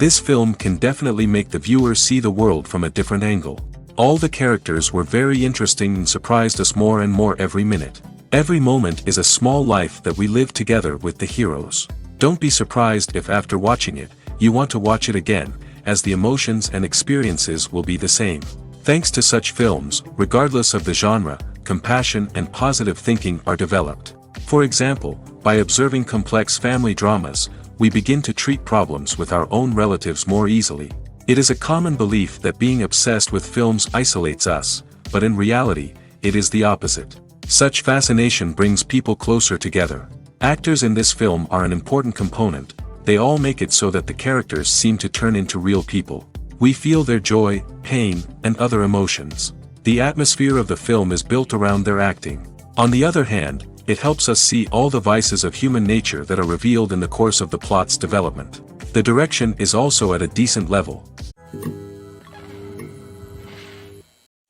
This film can definitely make the viewer see the world from a different angle. All the characters were very interesting and surprised us more and more every minute. Every moment is a small life that we live together with the heroes. Don't be surprised if after watching it, you want to watch it again, as the emotions and experiences will be the same. Thanks to such films, regardless of the genre, compassion and positive thinking are developed. For example, by observing complex family dramas, we begin to treat problems with our own relatives more easily. It is a common belief that being obsessed with films isolates us, but in reality, it is the opposite. Such fascination brings people closer together. Actors in this film are an important component. They all make it so that the characters seem to turn into real people. We feel their joy, pain, and other emotions. The atmosphere of the film is built around their acting. On the other hand, it helps us see all the vices of human nature that are revealed in the course of the plot's development. The direction is also at a decent level.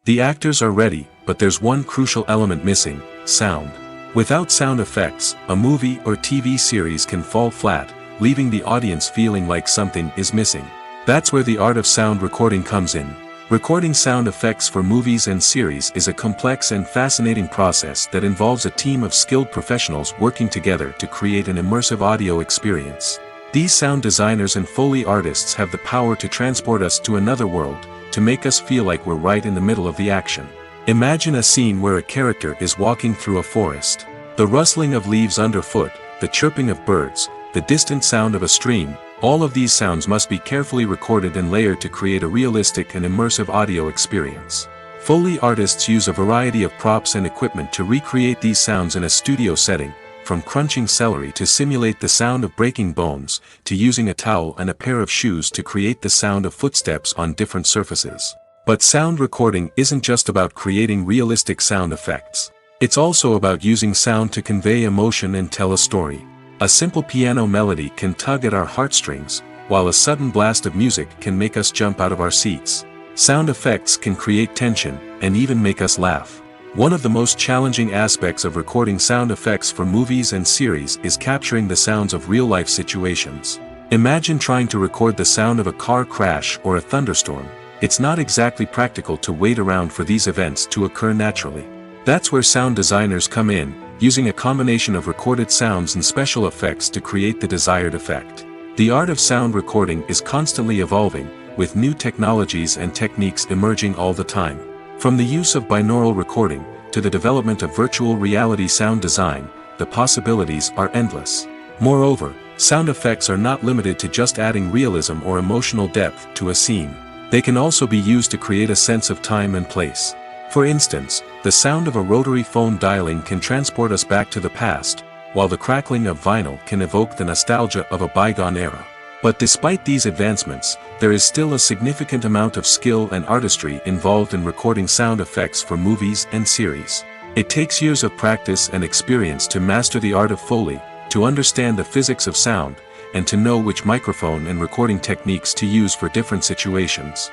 The actors are ready, but there's one crucial element missing: sound. Without sound effects, a movie or TV series can fall flat, leaving the audience feeling like something is missing. That's where the art of sound recording comes in. Recording sound effects for movies and series is a complex and fascinating process that involves a team of skilled professionals working together to create an immersive audio experience. These sound designers and Foley artists have the power to transport us to another world, to make us feel like we're right in the middle of the action. Imagine a scene where a character is walking through a forest. The rustling of leaves underfoot, the chirping of birds, the distant sound of a stream, all of these sounds must be carefully recorded and layered to create a realistic and immersive audio experience. Foley artists use a variety of props and equipment to recreate these sounds in a studio setting, from crunching celery to simulate the sound of breaking bones, to using a towel and a pair of shoes to create the sound of footsteps on different surfaces. But sound recording isn't just about creating realistic sound effects. It's also about using sound to convey emotion and tell a story. A simple piano melody can tug at our heartstrings, while a sudden blast of music can make us jump out of our seats. Sound effects can create tension, and even make us laugh. One of the most challenging aspects of recording sound effects for movies and series is capturing the sounds of real-life situations. Imagine trying to record the sound of a car crash or a thunderstorm. It's not exactly practical to wait around for these events to occur naturally. That's where sound designers come in, using a combination of recorded sounds and special effects to create the desired effect. The art of sound recording is constantly evolving, with new technologies and techniques emerging all the time. From the use of binaural recording, to the development of virtual reality sound design, the possibilities are endless. Moreover, sound effects are not limited to just adding realism or emotional depth to a scene. They can also be used to create a sense of time and place. For instance, the sound of a rotary phone dialing can transport us back to the past, while the crackling of vinyl can evoke the nostalgia of a bygone era. But despite these advancements, there is still a significant amount of skill and artistry involved in recording sound effects for movies and series. It takes years of practice and experience to master the art of Foley, to understand the physics of sound, and to know which microphone and recording techniques to use for different situations.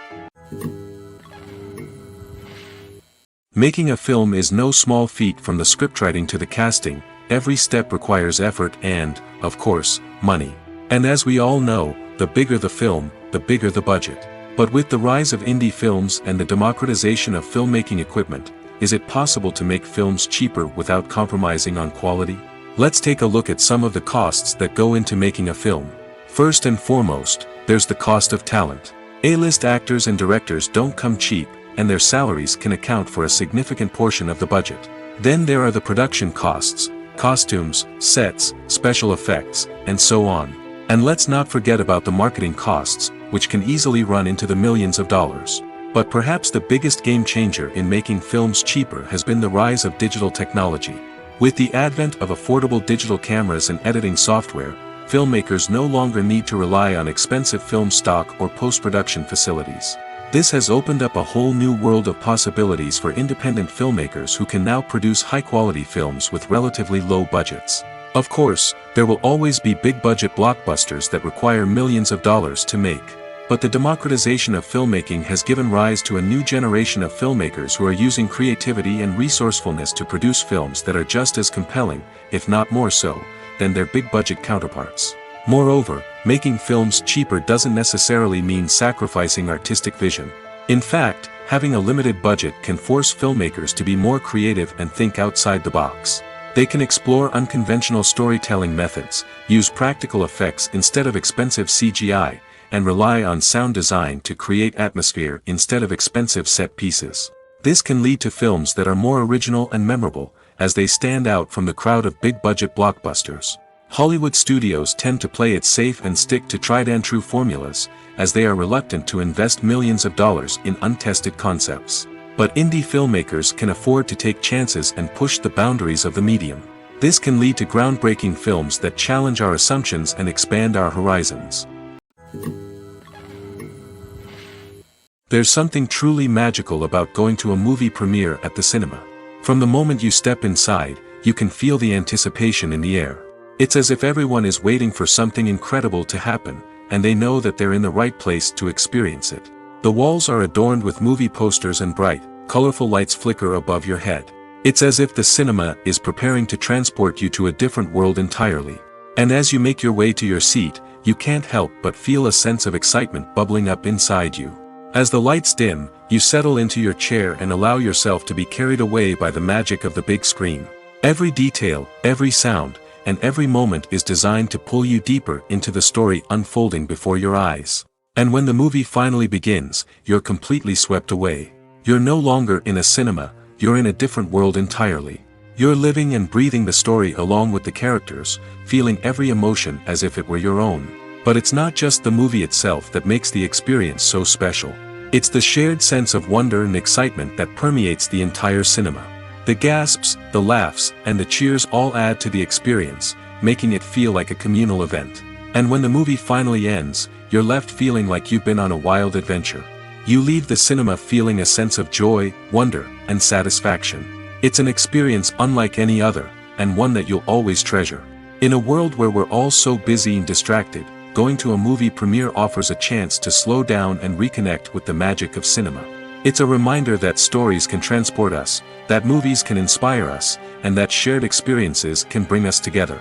Making a film is no small feat. From the scriptwriting to the casting, every step requires effort and, of course, money. And as we all know, the bigger the film, the bigger the budget. But with the rise of indie films and the democratization of filmmaking equipment, is it possible to make films cheaper without compromising on quality? Let's take a look at some of the costs that go into making a film. First and foremost, there's the cost of talent. A-list actors and directors don't come cheap, and their salaries can account for a significant portion of the budget. Then there are the production costs, costumes, sets, special effects, and so on. And let's not forget about the marketing costs, which can easily run into the millions of dollars. But perhaps the biggest game changer in making films cheaper has been the rise of digital technology. With the advent of affordable digital cameras and editing software, filmmakers no longer need to rely on expensive film stock or post-production facilities. This has opened up a whole new world of possibilities for independent filmmakers who can now produce high-quality films with relatively low budgets. Of course, there will always be big-budget blockbusters that require millions of dollars to make. But the democratization of filmmaking has given rise to a new generation of filmmakers who are using creativity and resourcefulness to produce films that are just as compelling, if not more so, than their big-budget counterparts. Moreover, making films cheaper doesn't necessarily mean sacrificing artistic vision. In fact, having a limited budget can force filmmakers to be more creative and think outside the box. They can explore unconventional storytelling methods, use practical effects instead of expensive CGI, and rely on sound design to create atmosphere instead of expensive set pieces. This can lead to films that are more original and memorable, as they stand out from the crowd of big-budget blockbusters. Hollywood studios tend to play it safe and stick to tried-and-true formulas, as they are reluctant to invest millions of dollars in untested concepts. But indie filmmakers can afford to take chances and push the boundaries of the medium. This can lead to groundbreaking films that challenge our assumptions and expand our horizons. There's something truly magical about going to a movie premiere at the cinema. From the moment you step inside, you can feel the anticipation in the air. It's as if everyone is waiting for something incredible to happen, and they know that they're in the right place to experience it. The walls are adorned with movie posters and bright, colorful lights flicker above your head. It's as if the cinema is preparing to transport you to a different world entirely. And as you make your way to your seat, you can't help but feel a sense of excitement bubbling up inside you. As the lights dim, you settle into your chair and allow yourself to be carried away by the magic of the big screen. Every detail, every sound, and every moment is designed to pull you deeper into the story unfolding before your eyes. And when the movie finally begins, you're completely swept away. You're no longer in a cinema, you're in a different world entirely. You're living and breathing the story along with the characters, feeling every emotion as if it were your own. But it's not just the movie itself that makes the experience so special. It's the shared sense of wonder and excitement that permeates the entire cinema. The gasps, the laughs, and the cheers all add to the experience, making it feel like a communal event. And when the movie finally ends, you're left feeling like you've been on a wild adventure. You leave the cinema feeling a sense of joy, wonder, and satisfaction. It's an experience unlike any other, and one that you'll always treasure. In a world where we're all so busy and distracted, going to a movie premiere offers a chance to slow down and reconnect with the magic of cinema. It's a reminder that stories can transport us, that movies can inspire us, and that shared experiences can bring us together.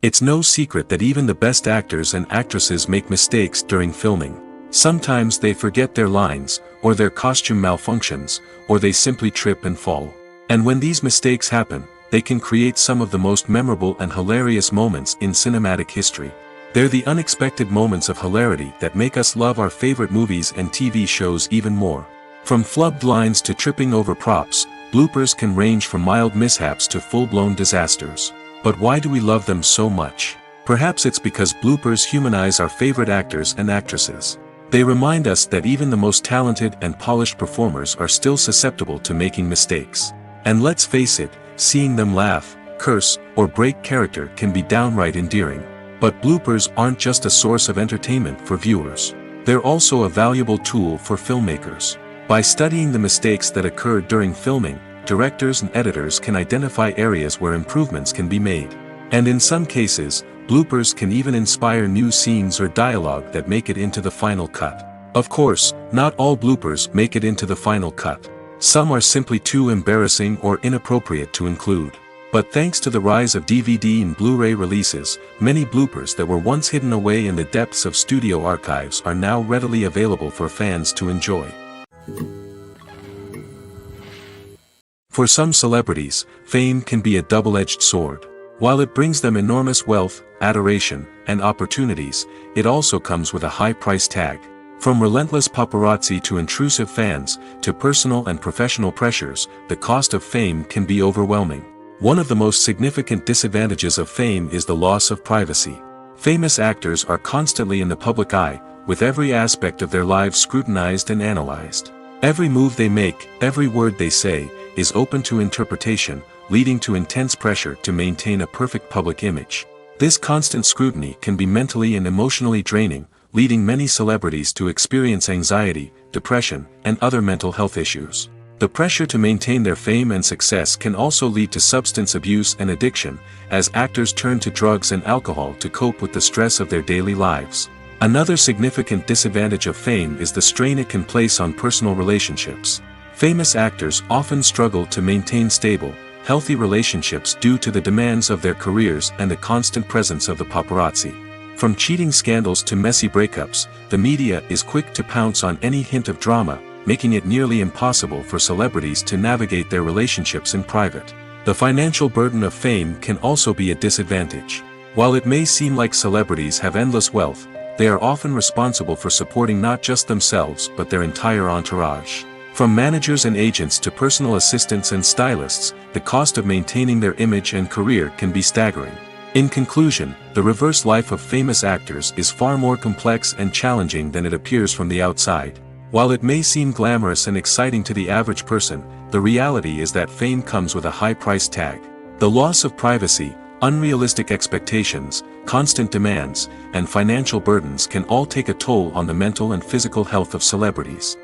It's no secret that even the best actors and actresses make mistakes during filming. Sometimes they forget their lines, or their costume malfunctions, or they simply trip and fall. And when these mistakes happen, they can create some of the most memorable and hilarious moments in cinematic history. They're the unexpected moments of hilarity that make us love our favorite movies and TV shows even more. From flubbed lines to tripping over props, bloopers can range from mild mishaps to full-blown disasters. But why do we love them so much? Perhaps it's because bloopers humanize our favorite actors and actresses. They remind us that even the most talented and polished performers are still susceptible to making mistakes. And let's face it, seeing them laugh, curse, or break character can be downright endearing. But bloopers aren't just a source of entertainment for viewers. They're also a valuable tool for filmmakers. By studying the mistakes that occurred during filming, directors and editors can identify areas where improvements can be made. And in some cases, bloopers can even inspire new scenes or dialogue that make it into the final cut. Of course, not all bloopers make it into the final cut. Some are simply too embarrassing or inappropriate to include. But thanks to the rise of DVD and Blu-ray releases, many bloopers that were once hidden away in the depths of studio archives are now readily available for fans to enjoy. For some celebrities, fame can be a double-edged sword. While it brings them enormous wealth, adoration, and opportunities, it also comes with a high price tag. From relentless paparazzi to intrusive fans, to personal and professional pressures, the cost of fame can be overwhelming. One of the most significant disadvantages of fame is the loss of privacy. Famous actors are constantly in the public eye, with every aspect of their lives scrutinized and analyzed. Every move they make, every word they say, is open to interpretation, leading to intense pressure to maintain a perfect public image. This constant scrutiny can be mentally and emotionally draining, leading many celebrities to experience anxiety, depression, and other mental health issues. The pressure to maintain their fame and success can also lead to substance abuse and addiction, as actors turn to drugs and alcohol to cope with the stress of their daily lives. Another significant disadvantage of fame is the strain it can place on personal relationships. Famous actors often struggle to maintain stable, healthy relationships due to the demands of their careers and the constant presence of the paparazzi. From cheating scandals to messy breakups, the media is quick to pounce on any hint of drama, making it nearly impossible for celebrities to navigate their relationships in private. The financial burden of fame can also be a disadvantage. While it may seem like celebrities have endless wealth, they are often responsible for supporting not just themselves but their entire entourage. From managers and agents to personal assistants and stylists, the cost of maintaining their image and career can be staggering. In conclusion, the reverse life of famous actors is far more complex and challenging than it appears from the outside. While it may seem glamorous and exciting to the average person, the reality is that fame comes with a high price tag. The loss of privacy, unrealistic expectations, constant demands, and financial burdens can all take a toll on the mental and physical health of celebrities.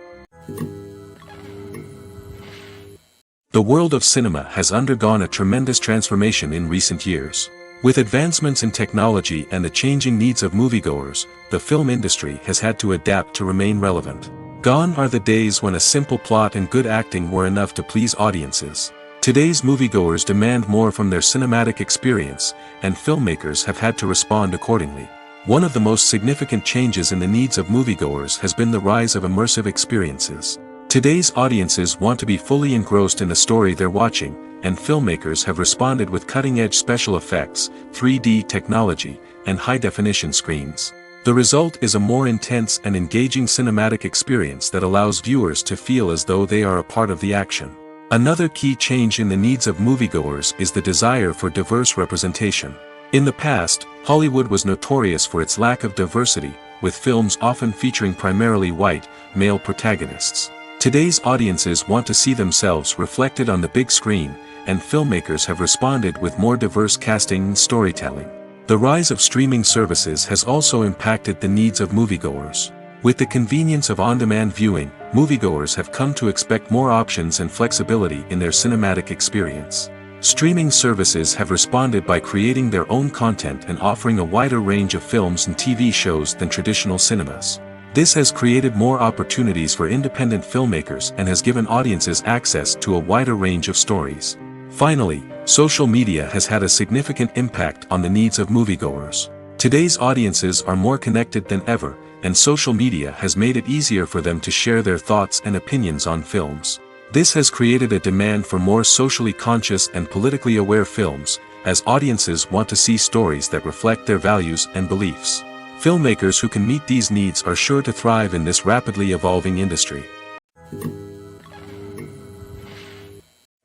The world of cinema has undergone a tremendous transformation in recent years. With advancements in technology and the changing needs of moviegoers, the film industry has had to adapt to remain relevant. Gone are the days when a simple plot and good acting were enough to please audiences. Today's moviegoers demand more from their cinematic experience, and filmmakers have had to respond accordingly. One of the most significant changes in the needs of moviegoers has been the rise of immersive experiences. Today's audiences want to be fully engrossed in the story they're watching, and filmmakers have responded with cutting-edge special effects, 3D technology, and high-definition screens. The result is a more intense and engaging cinematic experience that allows viewers to feel as though they are a part of the action. Another key change in the needs of moviegoers is the desire for diverse representation. In the past, Hollywood was notorious for its lack of diversity, with films often featuring primarily white, male protagonists. Today's audiences want to see themselves reflected on the big screen, and filmmakers have responded with more diverse casting and storytelling. The rise of streaming services has also impacted the needs of moviegoers. With the convenience of on-demand viewing, moviegoers have come to expect more options and flexibility in their cinematic experience. Streaming services have responded by creating their own content and offering a wider range of films and TV shows than traditional cinemas. This has created more opportunities for independent filmmakers and has given audiences access to a wider range of stories. Finally, social media has had a significant impact on the needs of moviegoers. Today's audiences are more connected than ever, and social media has made it easier for them to share their thoughts and opinions on films. This has created a demand for more socially conscious and politically aware films, as audiences want to see stories that reflect their values and beliefs. Filmmakers who can meet these needs are sure to thrive in this rapidly evolving industry.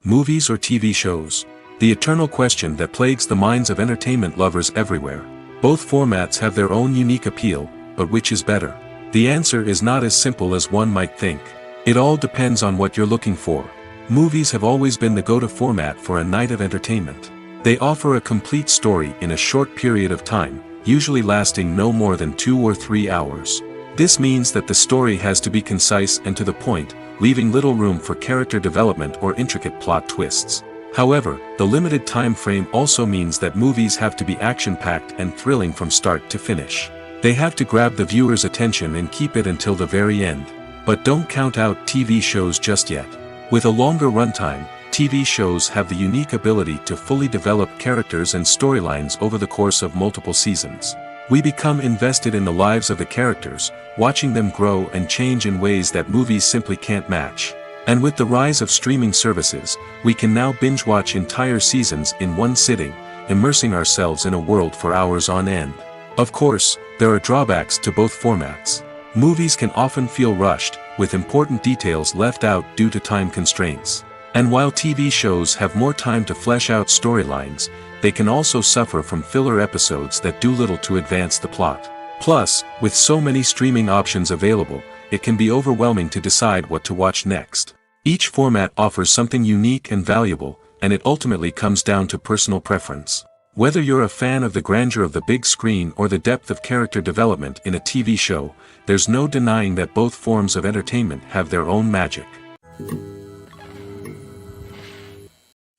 Movies or TV shows? The eternal question that plagues the minds of entertainment lovers everywhere. Both formats have their own unique appeal, but which is better? The answer is not as simple as one might think. It all depends on what you're looking for. Movies have always been the go-to format for a night of entertainment. They offer a complete story in a short period of time, usually lasting no more than 2 or 3 hours. This means that the story has to be concise and to the point, leaving little room for character development or intricate plot twists. However, the limited time frame also means that movies have to be action-packed and thrilling from start to finish. They have to grab the viewer's attention and keep it until the very end. But don't count out TV shows just yet. With a longer runtime, TV shows have the unique ability to fully develop characters and storylines over the course of multiple seasons. We become invested in the lives of the characters, watching them grow and change in ways that movies simply can't match. And with the rise of streaming services, we can now binge-watch entire seasons in one sitting, immersing ourselves in a world for hours on end. Of course, there are drawbacks to both formats. Movies can often feel rushed, with important details left out due to time constraints. And while TV shows have more time to flesh out storylines, they can also suffer from filler episodes that do little to advance the plot. Plus, with so many streaming options available, it can be overwhelming to decide what to watch next. Each format offers something unique and valuable, and it ultimately comes down to personal preference. Whether you're a fan of the grandeur of the big screen or the depth of character development in a TV show, there's no denying that both forms of entertainment have their own magic.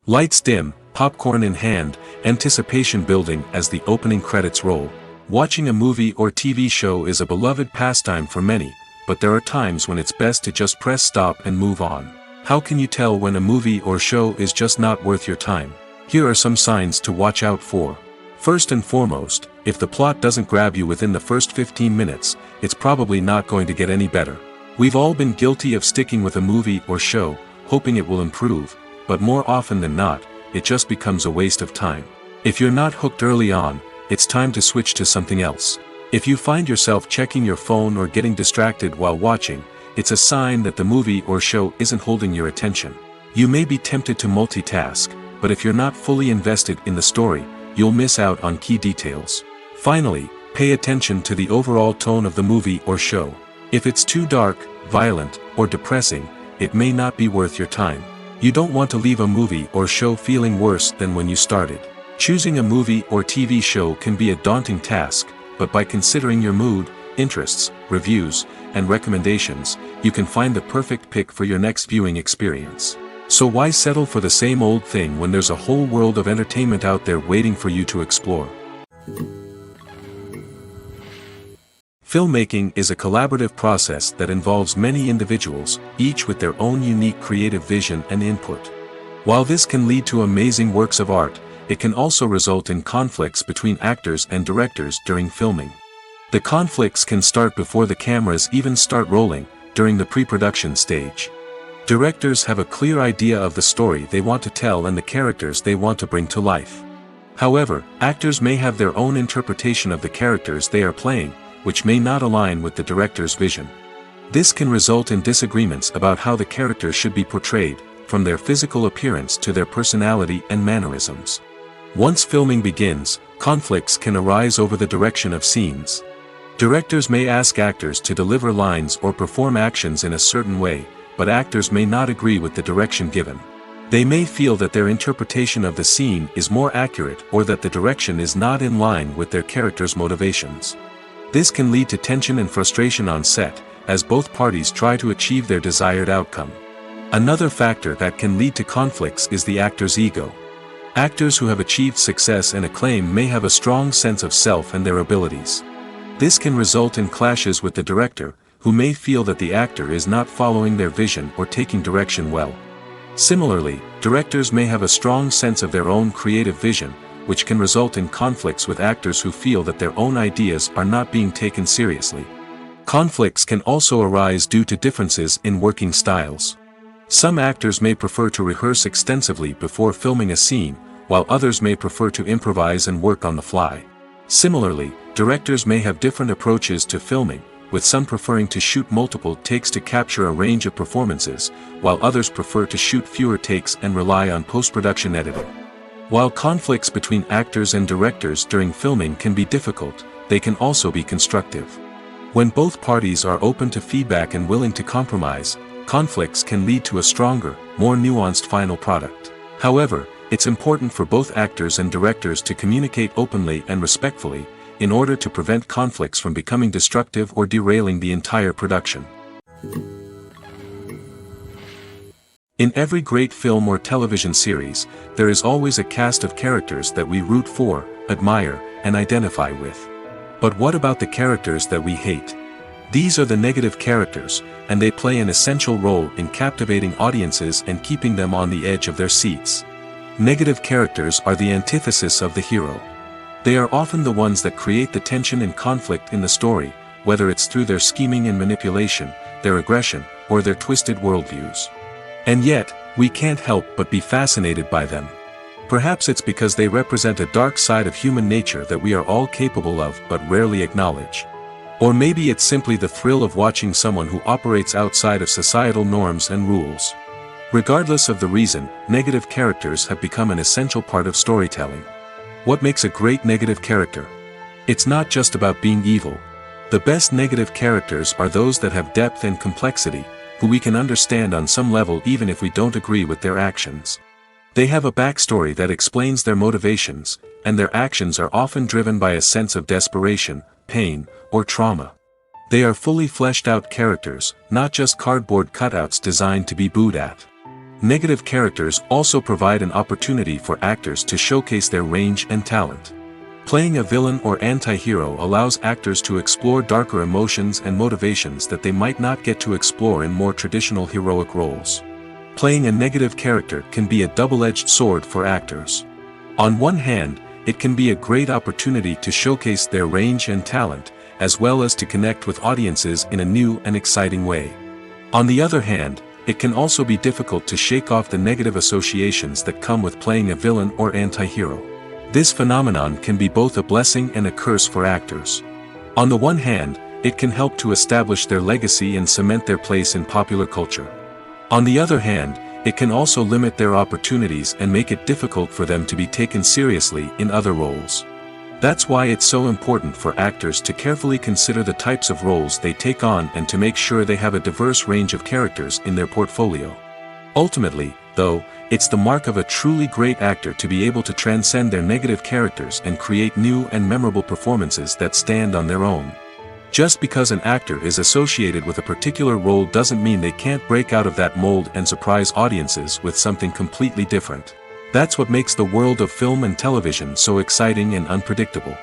Lights dim, popcorn in hand, anticipation building as the opening credits roll. Watching a movie or TV show is a beloved pastime for many, but there are times when it's best to just press stop and move on. How can you tell when a movie or show is just not worth your time? Here are some signs to watch out for. First and foremost, if the plot doesn't grab you within the first 15 minutes, it's probably not going to get any better. We've all been guilty of sticking with a movie or show, hoping it will improve, but more often than not, it just becomes a waste of time. If you're not hooked early on, it's time to switch to something else. If you find yourself checking your phone or getting distracted while watching, it's a sign that the movie or show isn't holding your attention. You may be tempted to multitask, but if you're not fully invested in the story, you'll miss out on key details. Finally, pay attention to the overall tone of the movie or show. If it's too dark, violent, or depressing, it may not be worth your time. You don't want to leave a movie or show feeling worse than when you started. Choosing a movie or TV show can be a daunting task, but by considering your mood, interests, reviews, and recommendations, you can find the perfect pick for your next viewing experience. So why settle for the same old thing when there's a whole world of entertainment out there waiting for you to explore? Filmmaking is a collaborative process that involves many individuals, each with their own unique creative vision and input. While this can lead to amazing works of art, it can also result in conflicts between actors and directors during filming. The conflicts can start before the cameras even start rolling, during the pre-production stage. Directors have a clear idea of the story they want to tell and the characters they want to bring to life. However, actors may have their own interpretation of the characters they are playing, which may not align with the director's vision. This can result in disagreements about how the characters should be portrayed, from their physical appearance to their personality and mannerisms. Once filming begins, conflicts can arise over the direction of scenes. Directors may ask actors to deliver lines or perform actions in a certain way, but actors may not agree with the direction given. They may feel that their interpretation of the scene is more accurate or that the direction is not in line with their character's motivations. This can lead to tension and frustration on set, as both parties try to achieve their desired outcome. Another factor that can lead to conflicts is the actor's ego. Actors who have achieved success and acclaim may have a strong sense of self and their abilities. This can result in clashes with the director, who may feel that the actor is not following their vision or taking direction well. Similarly, directors may have a strong sense of their own creative vision, which can result in conflicts with actors who feel that their own ideas are not being taken seriously. Conflicts can also arise due to differences in working styles. Some actors may prefer to rehearse extensively before filming a scene, while others may prefer to improvise and work on the fly. Similarly, directors may have different approaches to filming, with some preferring to shoot multiple takes to capture a range of performances, while others prefer to shoot fewer takes and rely on post-production editing. While conflicts between actors and directors during filming can be difficult, they can also be constructive. When both parties are open to feedback and willing to compromise, conflicts can lead to a stronger, more nuanced final product. However, it's important for both actors and directors to communicate openly and respectfully, in order to prevent conflicts from becoming destructive or derailing the entire production. In every great film or television series, there is always a cast of characters that we root for, admire, and identify with. But what about the characters that we hate? These are the negative characters, and they play an essential role in captivating audiences and keeping them on the edge of their seats. Negative characters are the antithesis of the hero. They are often the ones that create the tension and conflict in the story, whether it's through their scheming and manipulation, their aggression, or their twisted worldviews. And yet, we can't help but be fascinated by them. Perhaps it's because they represent a dark side of human nature that we are all capable of but rarely acknowledge. Or maybe it's simply the thrill of watching someone who operates outside of societal norms and rules. Regardless of the reason, negative characters have become an essential part of storytelling. What makes a great negative character? It's not just about being evil. The best negative characters are those that have depth and complexity, who we can understand on some level even if we don't agree with their actions. They have a backstory that explains their motivations, and their actions are often driven by a sense of desperation, pain, or trauma. They are fully fleshed out characters, not just cardboard cutouts designed to be booed at. Negative characters also provide an opportunity for actors to showcase their range and talent. Playing a villain or anti-hero allows actors to explore darker emotions and motivations that they might not get to explore in more traditional heroic roles. playing a negative character can be a double-edged sword for actors. On one hand, it can be a great opportunity to showcase their range and talent, as well as to connect with audiences in a new and exciting way. On the other hand, it can also be difficult to shake off the negative associations that come with playing a villain or anti-hero. This phenomenon can be both a blessing and a curse for actors. On the one hand, it can help to establish their legacy and cement their place in popular culture. On the other hand, it can also limit their opportunities and make it difficult for them to be taken seriously in other roles. That's why it's so important for actors to carefully consider the types of roles they take on and to make sure they have a diverse range of characters in their portfolio. Ultimately, though, it's the mark of a truly great actor to be able to transcend their negative characters and create new and memorable performances that stand on their own. Just because an actor is associated with a particular role doesn't mean they can't break out of that mold and surprise audiences with something completely different. That's what makes the world of film and television so exciting and unpredictable.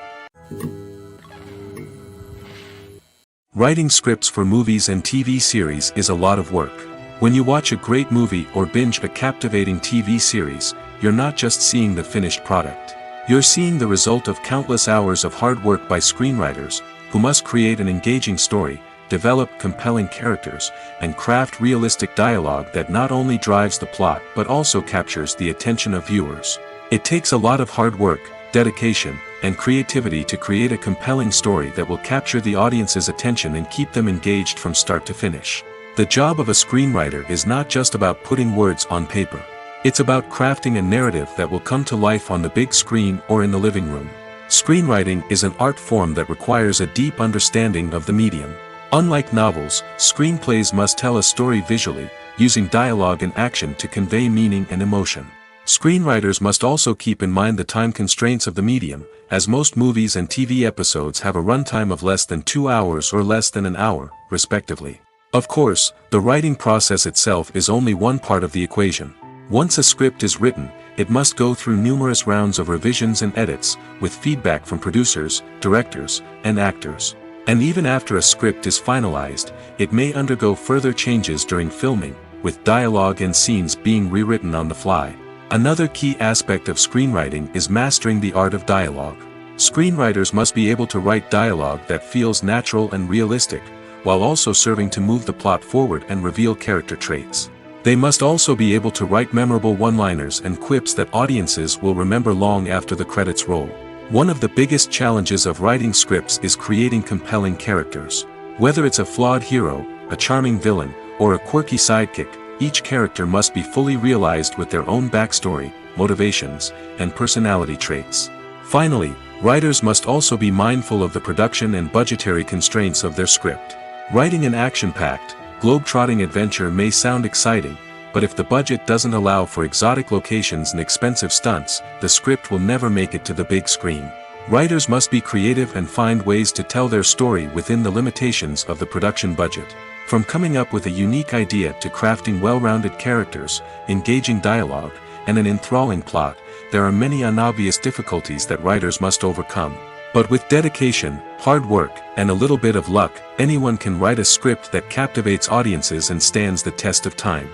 Writing scripts for movies and TV series is a lot of work. When you watch a great movie or binge a captivating TV series, you're not just seeing the finished product. You're seeing the result of countless hours of hard work by screenwriters, who must create an engaging story, develop compelling characters, and craft realistic dialogue that not only drives the plot but also captures the attention of viewers. It takes a lot of hard work, dedication, and creativity to create a compelling story that will capture the audience's attention and keep them engaged from start to finish. The job of a screenwriter is not just about putting words on paper. It's about crafting a narrative that will come to life on the big screen or in the living room. Screenwriting is an art form that requires a deep understanding of the medium. Unlike novels, screenplays must tell a story visually, using dialogue and action to convey meaning and emotion. Screenwriters must also keep in mind the time constraints of the medium, as most movies and TV episodes have a runtime of less than 2 hours or less than an hour, respectively. Of course, the writing process itself is only one part of the equation. Once a script is written, it must go through numerous rounds of revisions and edits, with feedback from producers, directors, and actors. And even after a script is finalized, it may undergo further changes during filming, with dialogue and scenes being rewritten on the fly. Another key aspect of screenwriting is mastering the art of dialogue. Screenwriters must be able to write dialogue that feels natural and realistic, while also serving to move the plot forward and reveal character traits. They must also be able to write memorable one-liners and quips that audiences will remember long after the credits roll. One of the biggest challenges of writing scripts is creating compelling characters. Whether it's a flawed hero, a charming villain, or a quirky sidekick, each character must be fully realized with their own backstory, motivations, and personality traits. Finally, writers must also be mindful of the production and budgetary constraints of their script. Writing an action-packed, globe-trotting adventure may sound exciting, but if the budget doesn't allow for exotic locations and expensive stunts, the script will never make it to the big screen. Writers must be creative and find ways to tell their story within the limitations of the production budget. From coming up with a unique idea to crafting well-rounded characters, engaging dialogue, and an enthralling plot, there are many unobvious difficulties that writers must overcome. But with dedication, hard work, and a little bit of luck, anyone can write a script that captivates audiences and stands the test of time.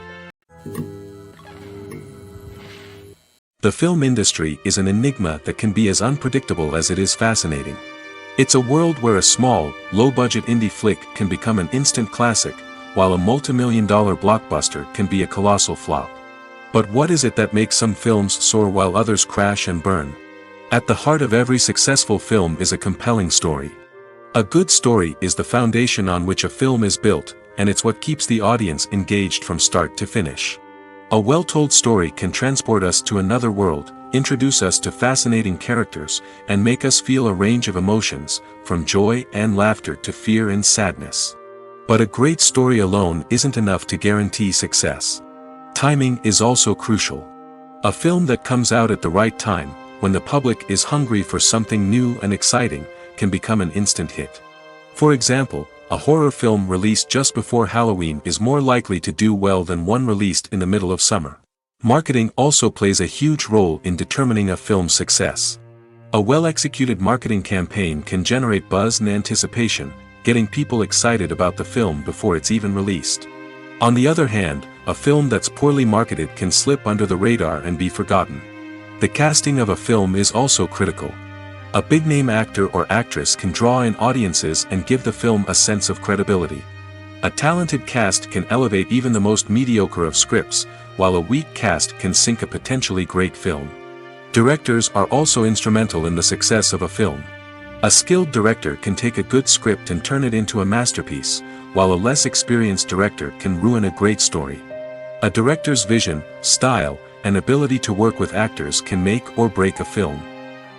The film industry is an enigma that can be as unpredictable as it is fascinating. It's a world where a small, low-budget indie flick can become an instant classic, while a multi-million-dollar blockbuster can be a colossal flop. But what is it that makes some films soar while others crash and burn? At the heart of every successful film is a compelling story. A good story is the foundation on which a film is built, and it's what keeps the audience engaged from start to finish. A well-told story can transport us to another world, introduce us to fascinating characters, and make us feel a range of emotions, from joy and laughter to fear and sadness. But a great story alone isn't enough to guarantee success. Timing is also crucial. A film that comes out at the right time, when the public is hungry for something new and exciting, can become an instant hit. For example, a horror film released just before Halloween is more likely to do well than one released in the middle of summer. Marketing also plays a huge role in determining a film's success. A well-executed marketing campaign can generate buzz and anticipation, getting people excited about the film before it's even released. On the other hand, a film that's poorly marketed can slip under the radar and be forgotten. The casting of a film is also critical. A big-name actor or actress can draw in audiences and give the film a sense of credibility. A talented cast can elevate even the most mediocre of scripts, while a weak cast can sink a potentially great film. Directors are also instrumental in the success of a film. A skilled director can take a good script and turn it into a masterpiece, while a less experienced director can ruin a great story. A director's vision, style, and ability to work with actors can make or break a film.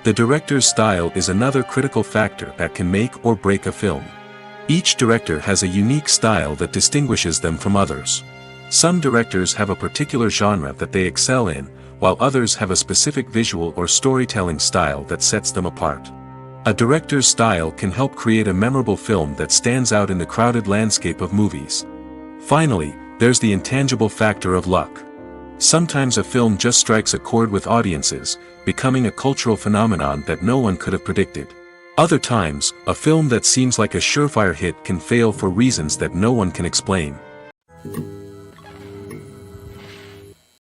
The director's style is another critical factor that can make or break a film. Each director has a unique style that distinguishes them from others. Some directors have a particular genre that they excel in, while others have a specific visual or storytelling style that sets them apart. A director's style can help create a memorable film that stands out in the crowded landscape of movies. Finally, there's the intangible factor of luck. Sometimes a film just strikes a chord with audiences, becoming a cultural phenomenon that no one could have predicted. Other times, a film that seems like a surefire hit can fail for reasons that no one can explain.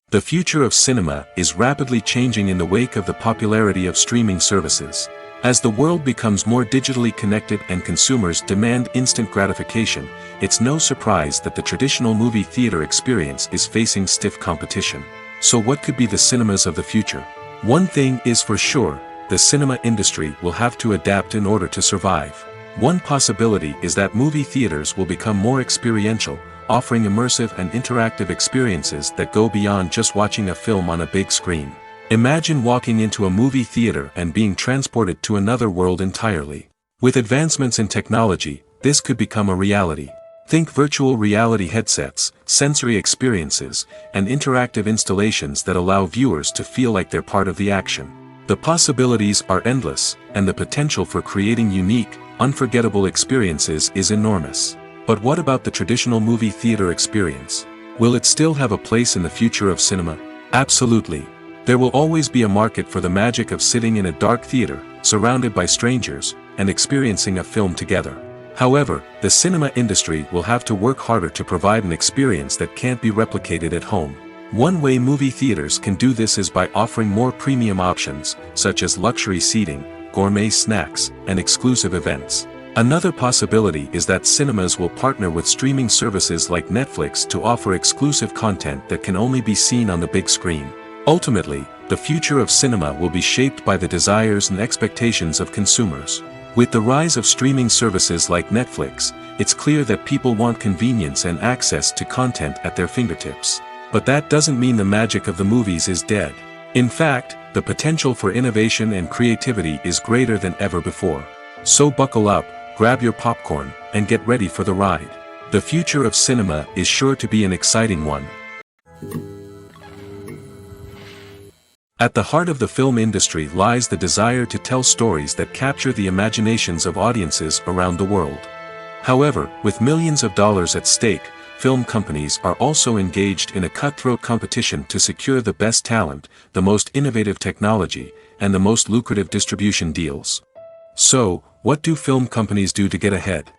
The future of cinema is rapidly changing in the wake of the popularity of streaming services. As the world becomes more digitally connected and consumers demand instant gratification, it's no surprise that the traditional movie theater experience is facing stiff competition. So what could be the cinemas of the future? One thing is for sure, the cinema industry will have to adapt in order to survive. One possibility is that movie theaters will become more experiential, offering immersive and interactive experiences that go beyond just watching a film on a big screen. Imagine walking into a movie theater and being transported to another world entirely. With advancements in technology, this could become a reality. Think virtual reality headsets, sensory experiences, and interactive installations that allow viewers to feel like they're part of the action. The possibilities are endless, and the potential for creating unique, unforgettable experiences is enormous. But what about the traditional movie theater experience? Will it still have a place in the future of cinema? Absolutely. There will always be a market for the magic of sitting in a dark theater, surrounded by strangers, and experiencing a film together. However, the cinema industry will have to work harder to provide an experience that can't be replicated at home. One way movie theaters can do this is by offering more premium options, such as luxury seating, gourmet snacks, and exclusive events. Another possibility is that cinemas will partner with streaming services like Netflix to offer exclusive content that can only be seen on the big screen. Ultimately, the future of cinema will be shaped by the desires and expectations of consumers. With the rise of streaming services like Netflix, it's clear that people want convenience and access to content at their fingertips. But that doesn't mean the magic of the movies is dead. In fact, the potential for innovation and creativity is greater than ever before. So buckle up, grab your popcorn, and get ready for the ride. The future of cinema is sure to be an exciting one. At the heart of the film industry lies the desire to tell stories that capture the imaginations of audiences around the world. However, with millions of dollars at stake, film companies are also engaged in a cutthroat competition to secure the best talent, the most innovative technology, and the most lucrative distribution deals. So, what do film companies do to get ahead?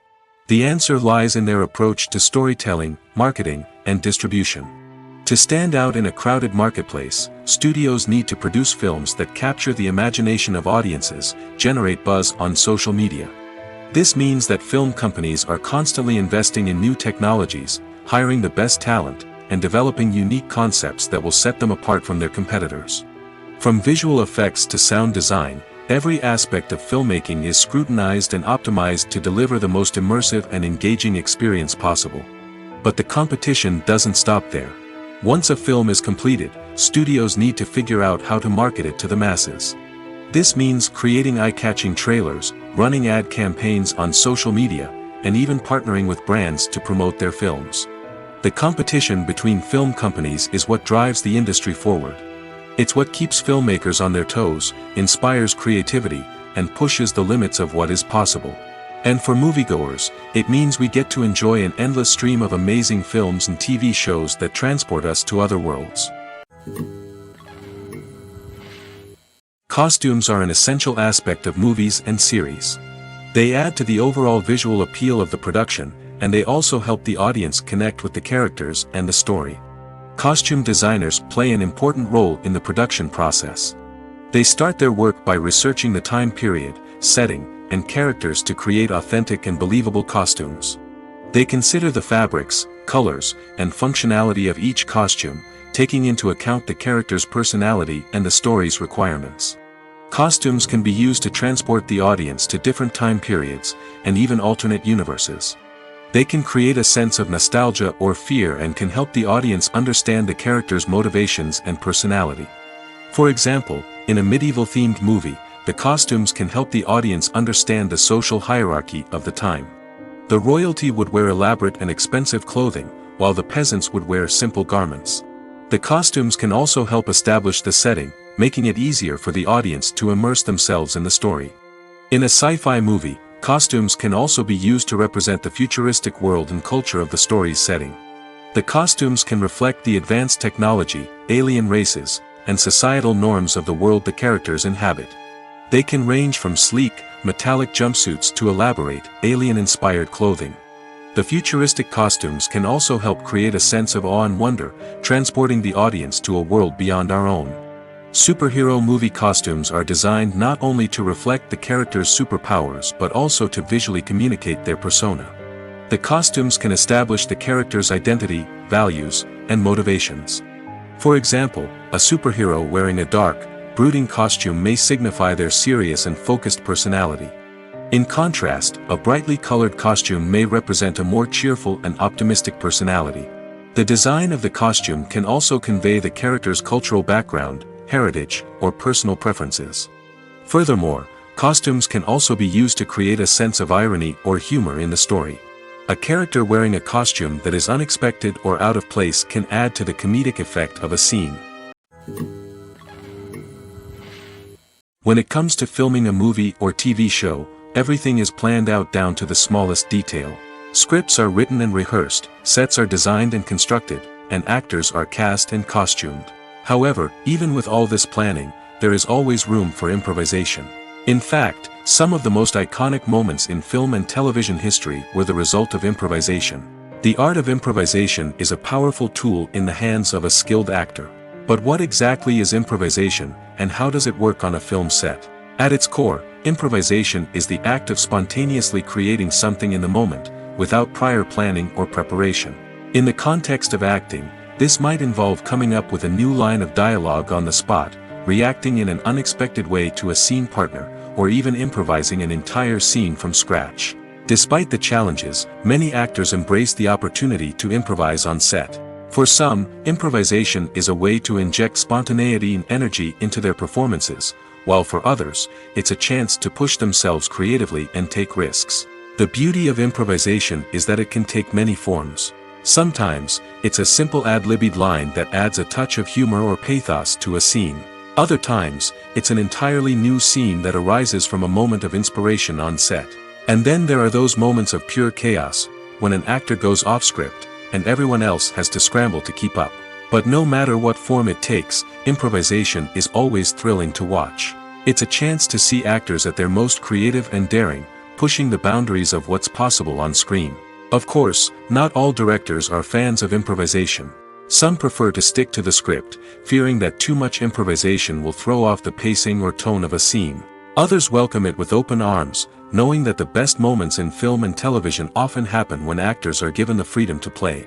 The answer lies in their approach to storytelling, marketing, and distribution. To stand out in a crowded marketplace, studios need to produce films that capture the imagination of audiences, generate buzz on social media. This means that film companies are constantly investing in new technologies, hiring the best talent, and developing unique concepts that will set them apart from their competitors. From visual effects to sound design, every aspect of filmmaking is scrutinized and optimized to deliver the most immersive and engaging experience possible. But the competition doesn't stop there. Once a film is completed, studios need to figure out how to market it to the masses. This means creating eye-catching trailers, running ad campaigns on social media, and even partnering with brands to promote their films. The competition between film companies is what drives the industry forward. It's what keeps filmmakers on their toes, inspires creativity, and pushes the limits of what is possible. And for moviegoers, it means we get to enjoy an endless stream of amazing films and TV shows that transport us to other worlds. Costumes are an essential aspect of movies and series. They add to the overall visual appeal of the production, and they also help the audience connect with the characters and the story. Costume designers play an important role in the production process. They start their work by researching the time period, setting, and characters to create authentic and believable costumes. They consider the fabrics, colors, and functionality of each costume, taking into account the character's personality and the story's requirements. Costumes can be used to transport the audience to different time periods, and even alternate universes. They can create a sense of nostalgia or fear and can help the audience understand the character's motivations and personality. For example, in a medieval-themed movie, the costumes can help the audience understand the social hierarchy of the time. The royalty would wear elaborate and expensive clothing, while the peasants would wear simple garments. The costumes can also help establish the setting, making it easier for the audience to immerse themselves in the story. In a sci-fi movie, costumes can also be used to represent the futuristic world and culture of the story's setting. The costumes can reflect the advanced technology, alien races, and societal norms of the world the characters inhabit. They can range from sleek, metallic jumpsuits to elaborate, alien-inspired clothing. The futuristic costumes can also help create a sense of awe and wonder, transporting the audience to a world beyond our own. Superhero movie costumes are designed not only to reflect the character's superpowers but also to visually communicate their persona. The costumes can establish the character's identity, values, and motivations. For example, a superhero wearing a dark, brooding costume may signify their serious and focused personality. In contrast, a brightly colored costume may represent a more cheerful and optimistic personality. The design of the costume can also convey the character's cultural background, heritage, or personal preferences. Furthermore, costumes can also be used to create a sense of irony or humor in the story. A character wearing a costume that is unexpected or out of place can add to the comedic effect of a scene. When it comes to filming a movie or TV show, everything is planned out down to the smallest detail. Scripts are written and rehearsed, sets are designed and constructed, and actors are cast and costumed. However, even with all this planning, there is always room for improvisation. In fact, some of the most iconic moments in film and television history were the result of improvisation. The art of improvisation is a powerful tool in the hands of a skilled actor. But what exactly is improvisation, and how does it work on a film set? At its core, improvisation is the act of spontaneously creating something in the moment, without prior planning or preparation. In the context of acting, this might involve coming up with a new line of dialogue on the spot, reacting in an unexpected way to a scene partner, or even improvising an entire scene from scratch. Despite the challenges, many actors embrace the opportunity to improvise on set. For some, improvisation is a way to inject spontaneity and energy into their performances, while for others, it's a chance to push themselves creatively and take risks. The beauty of improvisation is that it can take many forms. Sometimes, it's a simple ad-libbed line that adds a touch of humor or pathos to a scene. Other times, it's an entirely new scene that arises from a moment of inspiration on set. And then there are those moments of pure chaos, when an actor goes off script, and everyone else has to scramble to keep up. But no matter what form it takes, improvisation is always thrilling to watch. It's a chance to see actors at their most creative and daring, pushing the boundaries of what's possible on screen. Of course, not all directors are fans of improvisation. Some prefer to stick to the script, fearing that too much improvisation will throw off the pacing or tone of a scene. Others welcome it with open arms, knowing that the best moments in film and television often happen when actors are given the freedom to play.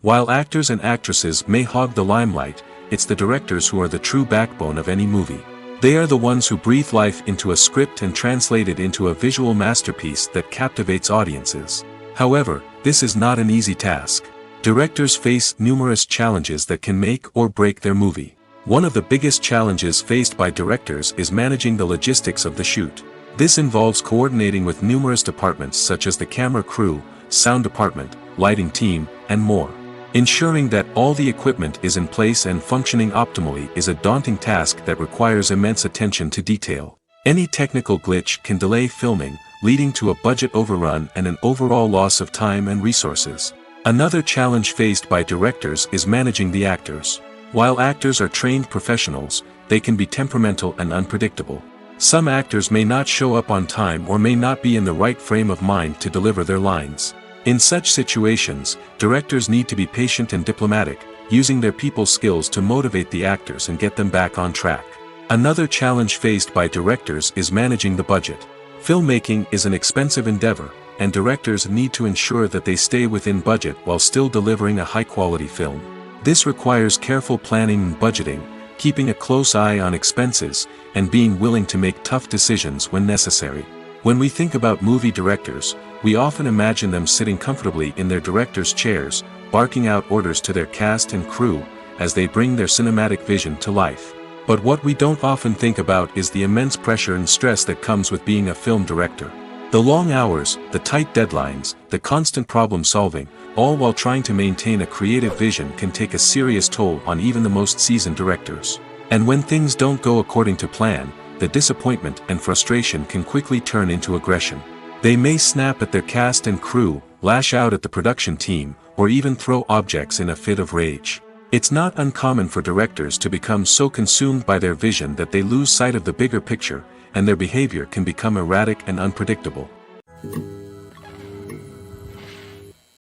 While actors and actresses may hog the limelight, it's the directors who are the true backbone of any movie. They are the ones who breathe life into a script and translate it into a visual masterpiece that captivates audiences. However, this is not an easy task. Directors face numerous challenges that can make or break their movie. One of the biggest challenges faced by directors is managing the logistics of the shoot. This involves coordinating with numerous departments such as the camera crew, sound department, lighting team, and more. Ensuring that all the equipment is in place and functioning optimally is a daunting task that requires immense attention to detail. Any technical glitch can delay filming, leading to a budget overrun and an overall loss of time and resources. Another challenge faced by directors is managing the actors. While actors are trained professionals, they can be temperamental and unpredictable. Some actors may not show up on time or may not be in the right frame of mind to deliver their lines. In such situations, directors need to be patient and diplomatic, using their people skills to motivate the actors and get them back on track. Another challenge faced by directors is managing the budget. Filmmaking is an expensive endeavor, and directors need to ensure that they stay within budget while still delivering a high-quality film. This requires careful planning and budgeting, keeping a close eye on expenses, and being willing to make tough decisions when necessary. When we think about movie directors, we often imagine them sitting comfortably in their director's chairs, barking out orders to their cast and crew, as they bring their cinematic vision to life. But what we don't often think about is the immense pressure and stress that comes with being a film director. The long hours, the tight deadlines, the constant problem solving, all while trying to maintain a creative vision can take a serious toll on even the most seasoned directors. And when things don't go according to plan, the disappointment and frustration can quickly turn into aggression. They may snap at their cast and crew, lash out at the production team, or even throw objects in a fit of rage. It's not uncommon for directors to become so consumed by their vision that they lose sight of the bigger picture, and their behavior can become erratic and unpredictable.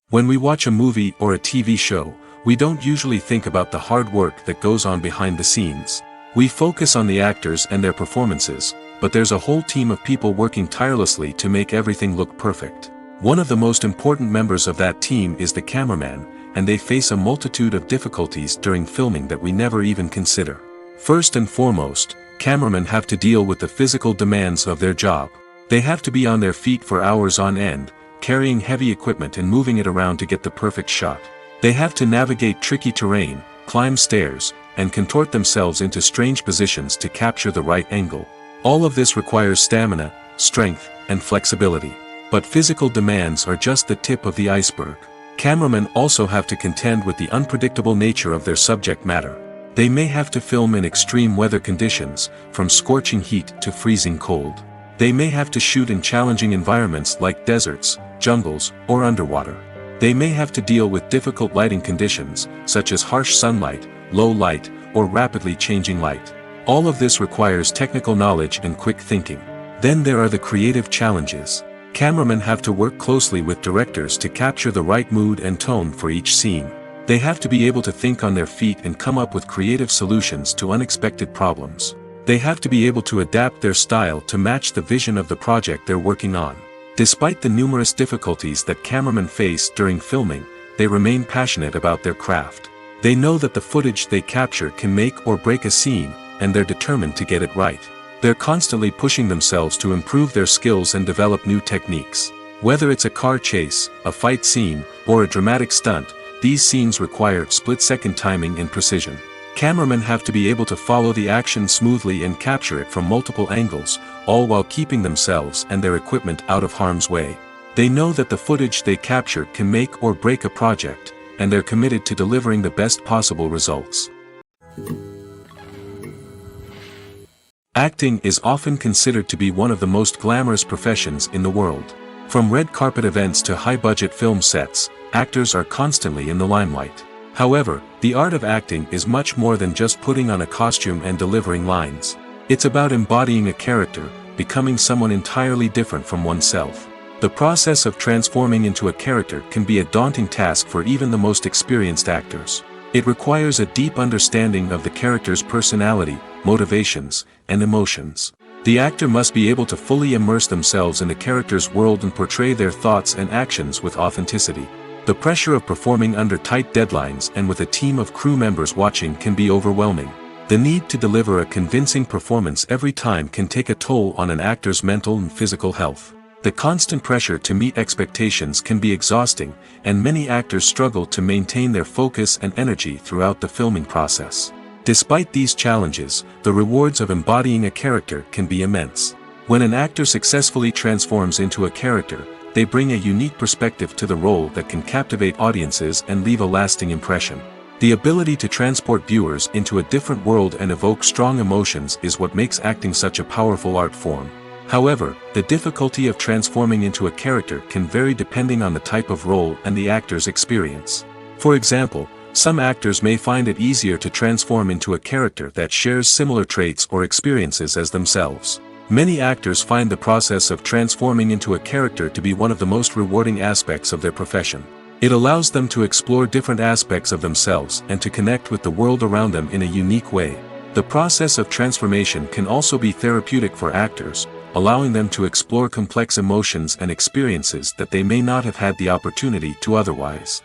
When we watch a movie or a TV show, we don't usually think about the hard work that goes on behind the scenes. We focus on the actors and their performances, but there's a whole team of people working tirelessly to make everything look perfect. One of the most important members of that team is the cameraman, and they face a multitude of difficulties during filming that we never even consider. First and foremost, cameramen have to deal with the physical demands of their job. They have to be on their feet for hours on end, carrying heavy equipment and moving it around to get the perfect shot. They have to navigate tricky terrain, climb stairs, and contort themselves into strange positions to capture the right angle. All of this requires stamina, strength, and flexibility. But physical demands are just the tip of the iceberg. Cameramen also have to contend with the unpredictable nature of their subject matter. They may have to film in extreme weather conditions, from scorching heat to freezing cold. They may have to shoot in challenging environments like deserts, jungles, or underwater. They may have to deal with difficult lighting conditions, such as harsh sunlight, low light, or rapidly changing light. All of this requires technical knowledge and quick thinking. Then there are the creative challenges. Cameramen have to work closely with directors to capture the right mood and tone for each scene. They have to be able to think on their feet and come up with creative solutions to unexpected problems. They have to be able to adapt their style to match the vision of the project they're working on. Despite the numerous difficulties that cameramen face during filming, they remain passionate about their craft. They know that the footage they capture can make or break a scene, and they're determined to get it right. They're constantly pushing themselves to improve their skills and develop new techniques. Whether it's a car chase, a fight scene, or a dramatic stunt, these scenes require split-second timing and precision. Cameramen have to be able to follow the action smoothly and capture it from multiple angles, all while keeping themselves and their equipment out of harm's way. They know that the footage they capture can make or break a project, and they're committed to delivering the best possible results. Acting is often considered to be one of the most glamorous professions in the world. From red carpet events to high-budget film sets, actors are constantly in the limelight. However, the art of acting is much more than just putting on a costume and delivering lines. It's about embodying a character, becoming someone entirely different from oneself. The process of transforming into a character can be a daunting task for even the most experienced actors. It requires a deep understanding of the character's personality, motivations, and emotions. The actor must be able to fully immerse themselves in the character's world and portray their thoughts and actions with authenticity. The pressure of performing under tight deadlines and with a team of crew members watching can be overwhelming. The need to deliver a convincing performance every time can take a toll on an actor's mental and physical health. The constant pressure to meet expectations can be exhausting, and many actors struggle to maintain their focus and energy throughout the filming process. Despite these challenges, the rewards of embodying a character can be immense. When an actor successfully transforms into a character, they bring a unique perspective to the role that can captivate audiences and leave a lasting impression. The ability to transport viewers into a different world and evoke strong emotions is what makes acting such a powerful art form. However, the difficulty of transforming into a character can vary depending on the type of role and the actor's experience. For example, some actors may find it easier to transform into a character that shares similar traits or experiences as themselves. Many actors find the process of transforming into a character to be one of the most rewarding aspects of their profession. It allows them to explore different aspects of themselves and to connect with the world around them in a unique way. The process of transformation can also be therapeutic for actors, allowing them to explore complex emotions and experiences that they may not have had the opportunity to otherwise.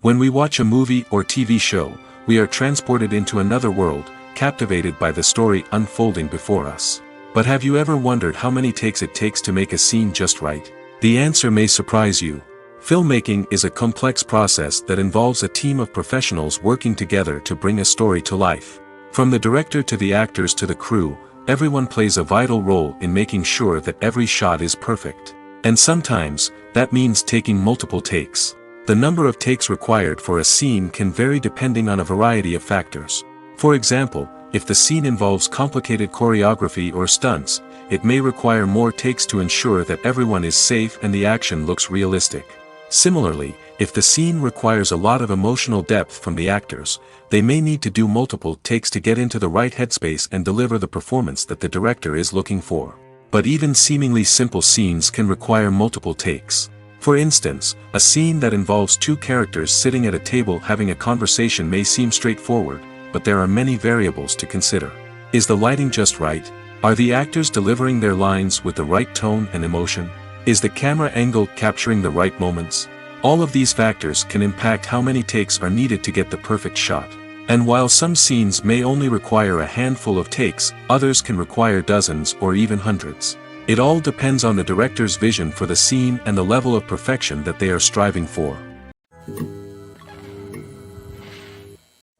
When we watch a movie or TV show, we are transported into another world, captivated by the story unfolding before us. But have you ever wondered how many takes it takes to make a scene just right? The answer may surprise you. Filmmaking is a complex process that involves a team of professionals working together to bring a story to life. From the director to the actors to the crew, everyone plays a vital role in making sure that every shot is perfect. And sometimes, that means taking multiple takes. The number of takes required for a scene can vary depending on a variety of factors. For example, if the scene involves complicated choreography or stunts, it may require more takes to ensure that everyone is safe and the action looks realistic. Similarly, if the scene requires a lot of emotional depth from the actors, they may need to do multiple takes to get into the right headspace and deliver the performance that the director is looking for. But even seemingly simple scenes can require multiple takes. For instance, a scene that involves two characters sitting at a table having a conversation may seem straightforward, but there are many variables to consider. Is the lighting just right? Are the actors delivering their lines with the right tone and emotion? Is the camera angle capturing the right moments? All of these factors can impact how many takes are needed to get the perfect shot. And while some scenes may only require a handful of takes, others can require dozens or even hundreds. It all depends on the director's vision for the scene and the level of perfection that they are striving for.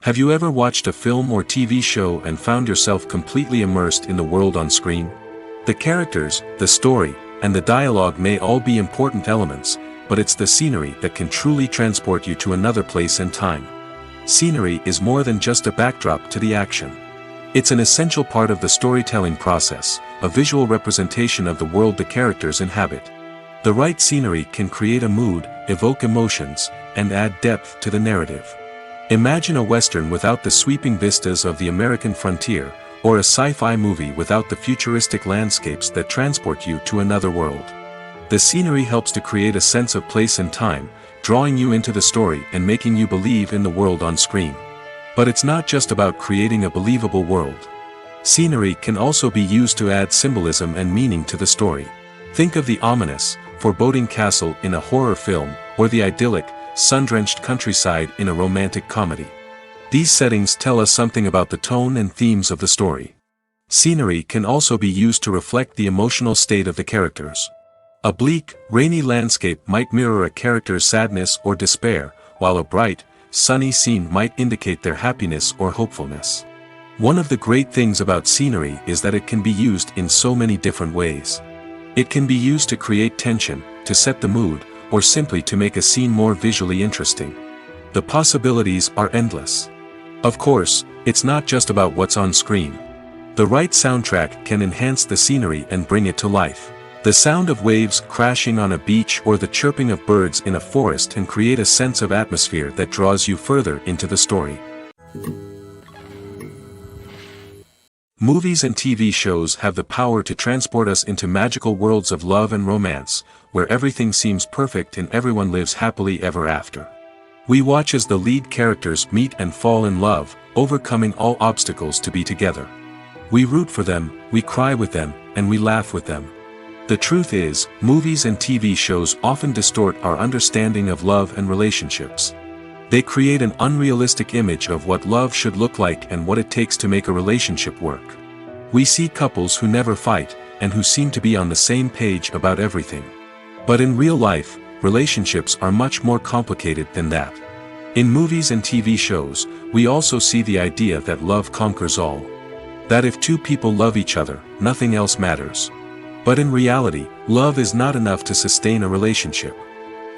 Have you ever watched a film or TV show and found yourself completely immersed in the world on screen? The characters, the story, and the dialogue may all be important elements, but it's the scenery that can truly transport you to another place and time. Scenery is more than just a backdrop to the action. It's an essential part of the storytelling process, a visual representation of the world the characters inhabit. The right scenery can create a mood, evoke emotions, and add depth to the narrative. Imagine a Western without the sweeping vistas of the American frontier, or a sci-fi movie without the futuristic landscapes that transport you to another world. The scenery helps to create a sense of place and time, drawing you into the story and making you believe in the world on screen. But it's not just about creating a believable world. Scenery can also be used to add symbolism and meaning to the story. Think of the ominous, foreboding castle in a horror film, or the idyllic, sun-drenched countryside in a romantic comedy. These settings tell us something about the tone and themes of the story. Scenery can also be used to reflect the emotional state of the characters. A bleak, rainy landscape might mirror a character's sadness or despair, while a bright, sunny scene might indicate their happiness or hopefulness. One of the great things about scenery is that it can be used in so many different ways. It can be used to create tension, to set the mood, or simply to make a scene more visually interesting. The possibilities are endless. Of course, it's not just about what's on screen. The right soundtrack can enhance the scenery and bring it to life. The sound of waves crashing on a beach or the chirping of birds in a forest can create a sense of atmosphere that draws you further into the story. Movies and TV shows have the power to transport us into magical worlds of love and romance, where everything seems perfect and everyone lives happily ever after. We watch as the lead characters meet and fall in love, overcoming all obstacles to be together. We root for them, we cry with them, and we laugh with them. The truth is, movies and TV shows often distort our understanding of love and relationships. They create an unrealistic image of what love should look like and what it takes to make a relationship work. We see couples who never fight, and who seem to be on the same page about everything. But in real life, relationships are much more complicated than that. In movies and TV shows, we also see the idea that love conquers all. That if two people love each other, nothing else matters. But in reality, love is not enough to sustain a relationship.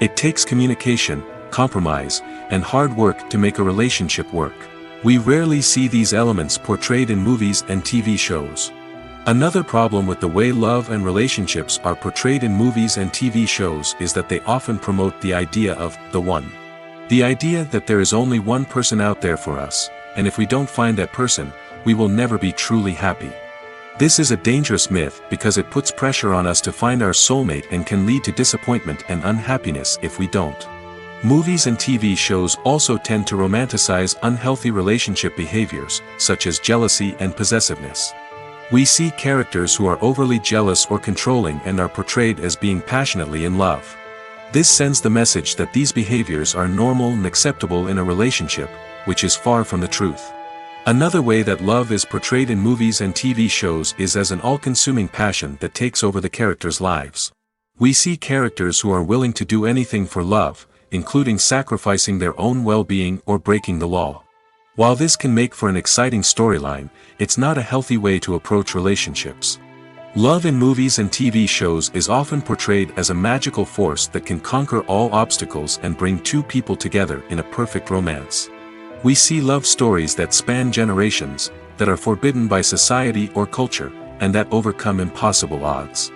It takes communication, compromise, and hard work to make a relationship work. We rarely see these elements portrayed in movies and TV shows. Another problem with the way love and relationships are portrayed in movies and TV shows is that they often promote the idea of the one. The idea that there is only one person out there for us, and if we don't find that person, we will never be truly happy. This is a dangerous myth because it puts pressure on us to find our soulmate and can lead to disappointment and unhappiness if we don't. Movies and TV shows also tend to romanticize unhealthy relationship behaviors, such as jealousy and possessiveness. We see characters who are overly jealous or controlling and are portrayed as being passionately in love. This sends the message that these behaviors are normal and acceptable in a relationship, which is far from the truth. Another way that love is portrayed in movies and TV shows is as an all-consuming passion that takes over the characters' lives. We see characters who are willing to do anything for love, including sacrificing their own well-being or breaking the law. While this can make for an exciting storyline, it's not a healthy way to approach relationships. Love in movies and TV shows is often portrayed as a magical force that can conquer all obstacles and bring two people together in a perfect romance. We see love stories that span generations, that are forbidden by society or culture, and that overcome impossible odds.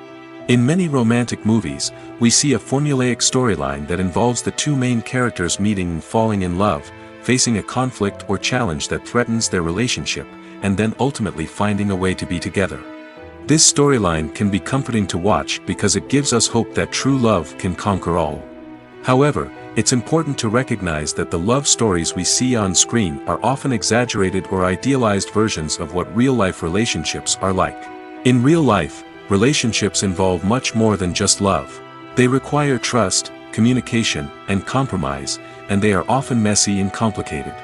In many romantic movies, we see a formulaic storyline that involves the two main characters meeting and falling in love, facing a conflict or challenge that threatens their relationship, and then ultimately finding a way to be together. This storyline can be comforting to watch because it gives us hope that true love can conquer all. However, it's important to recognize that the love stories we see on screen are often exaggerated or idealized versions of what real-life relationships are like. In real life, relationships involve much more than just love. They require trust, communication, and compromise, and they are often messy and complicated.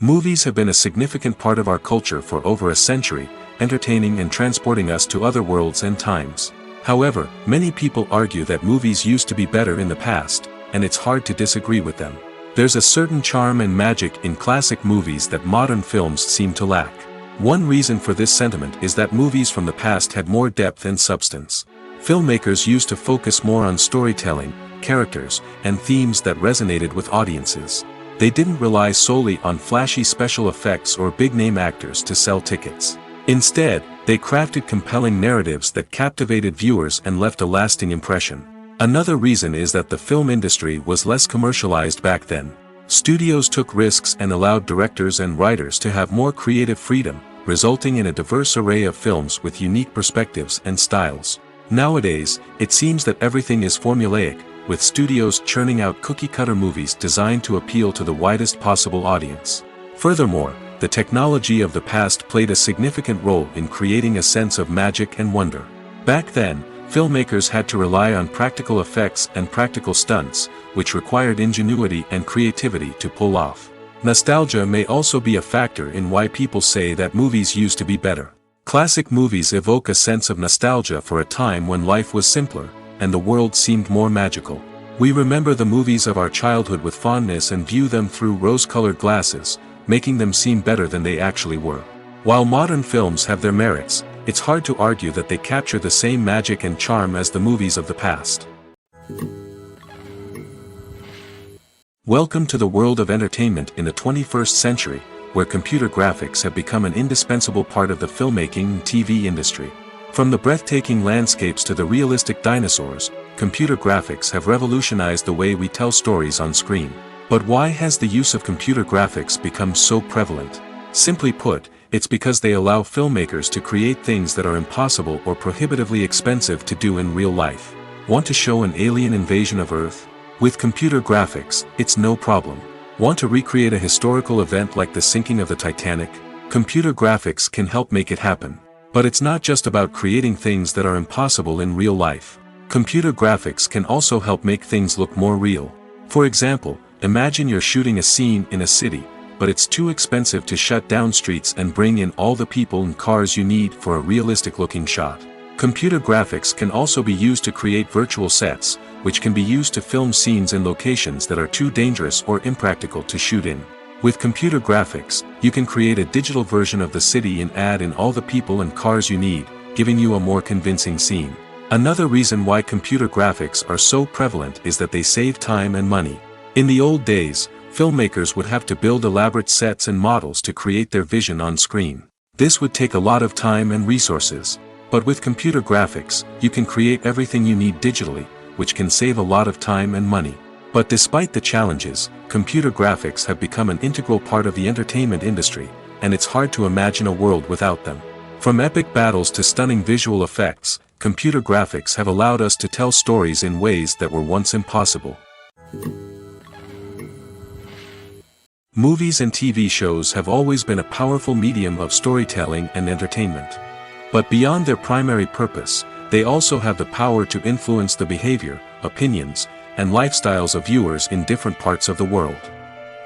Movies have been a significant part of our culture for over a century, entertaining and transporting us to other worlds and times. However, many people argue that movies used to be better in the past, and it's hard to disagree with them. There's a certain charm and magic in classic movies that modern films seem to lack. One reason for this sentiment is that movies from the past had more depth and substance. Filmmakers used to focus more on storytelling, characters, and themes that resonated with audiences. They didn't rely solely on flashy special effects or big-name actors to sell tickets. Instead, they crafted compelling narratives that captivated viewers and left a lasting impression. Another reason is that the film industry was less commercialized back then. Studios took risks and allowed directors and writers to have more creative freedom, resulting in a diverse array of films with unique perspectives and styles. Nowadays, it seems that everything is formulaic, with studios churning out cookie-cutter movies designed to appeal to the widest possible audience. Furthermore, the technology of the past played a significant role in creating a sense of magic and wonder. Back then, filmmakers had to rely on practical effects and practical stunts, which required ingenuity and creativity to pull off. Nostalgia may also be a factor in why people say that movies used to be better. Classic movies evoke a sense of nostalgia for a time when life was simpler, and the world seemed more magical. We remember the movies of our childhood with fondness and view them through rose-colored glasses, making them seem better than they actually were. While modern films have their merits, it's hard to argue that they capture the same magic and charm as the movies of the past. Welcome to the world of entertainment in the 21st century, where computer graphics have become an indispensable part of the filmmaking and TV industry. From the breathtaking landscapes to the realistic dinosaurs, computer graphics have revolutionized the way we tell stories on screen. But why has the use of computer graphics become so prevalent? Simply put, it's because they allow filmmakers to create things that are impossible or prohibitively expensive to do in real life. Want to show an alien invasion of Earth? With computer graphics, it's no problem. Want to recreate a historical event like the sinking of the Titanic? Computer graphics can help make it happen. But it's not just about creating things that are impossible in real life. Computer graphics can also help make things look more real. For example, imagine you're shooting a scene in a city, but it's too expensive to shut down streets and bring in all the people and cars you need for a realistic-looking shot. Computer graphics can also be used to create virtual sets, which can be used to film scenes in locations that are too dangerous or impractical to shoot in. With computer graphics, you can create a digital version of the city and add in all the people and cars you need, giving you a more convincing scene. Another reason why computer graphics are so prevalent is that they save time and money. In the old days, filmmakers would have to build elaborate sets and models to create their vision on screen. This would take a lot of time and resources. But with computer graphics, you can create everything you need digitally, which can save a lot of time and money. But despite the challenges, computer graphics have become an integral part of the entertainment industry, and it's hard to imagine a world without them. From epic battles to stunning visual effects, computer graphics have allowed us to tell stories in ways that were once impossible. Movies and TV shows have always been a powerful medium of storytelling and entertainment. But beyond their primary purpose, they also have the power to influence the behavior, opinions, and lifestyles of viewers in different parts of the world.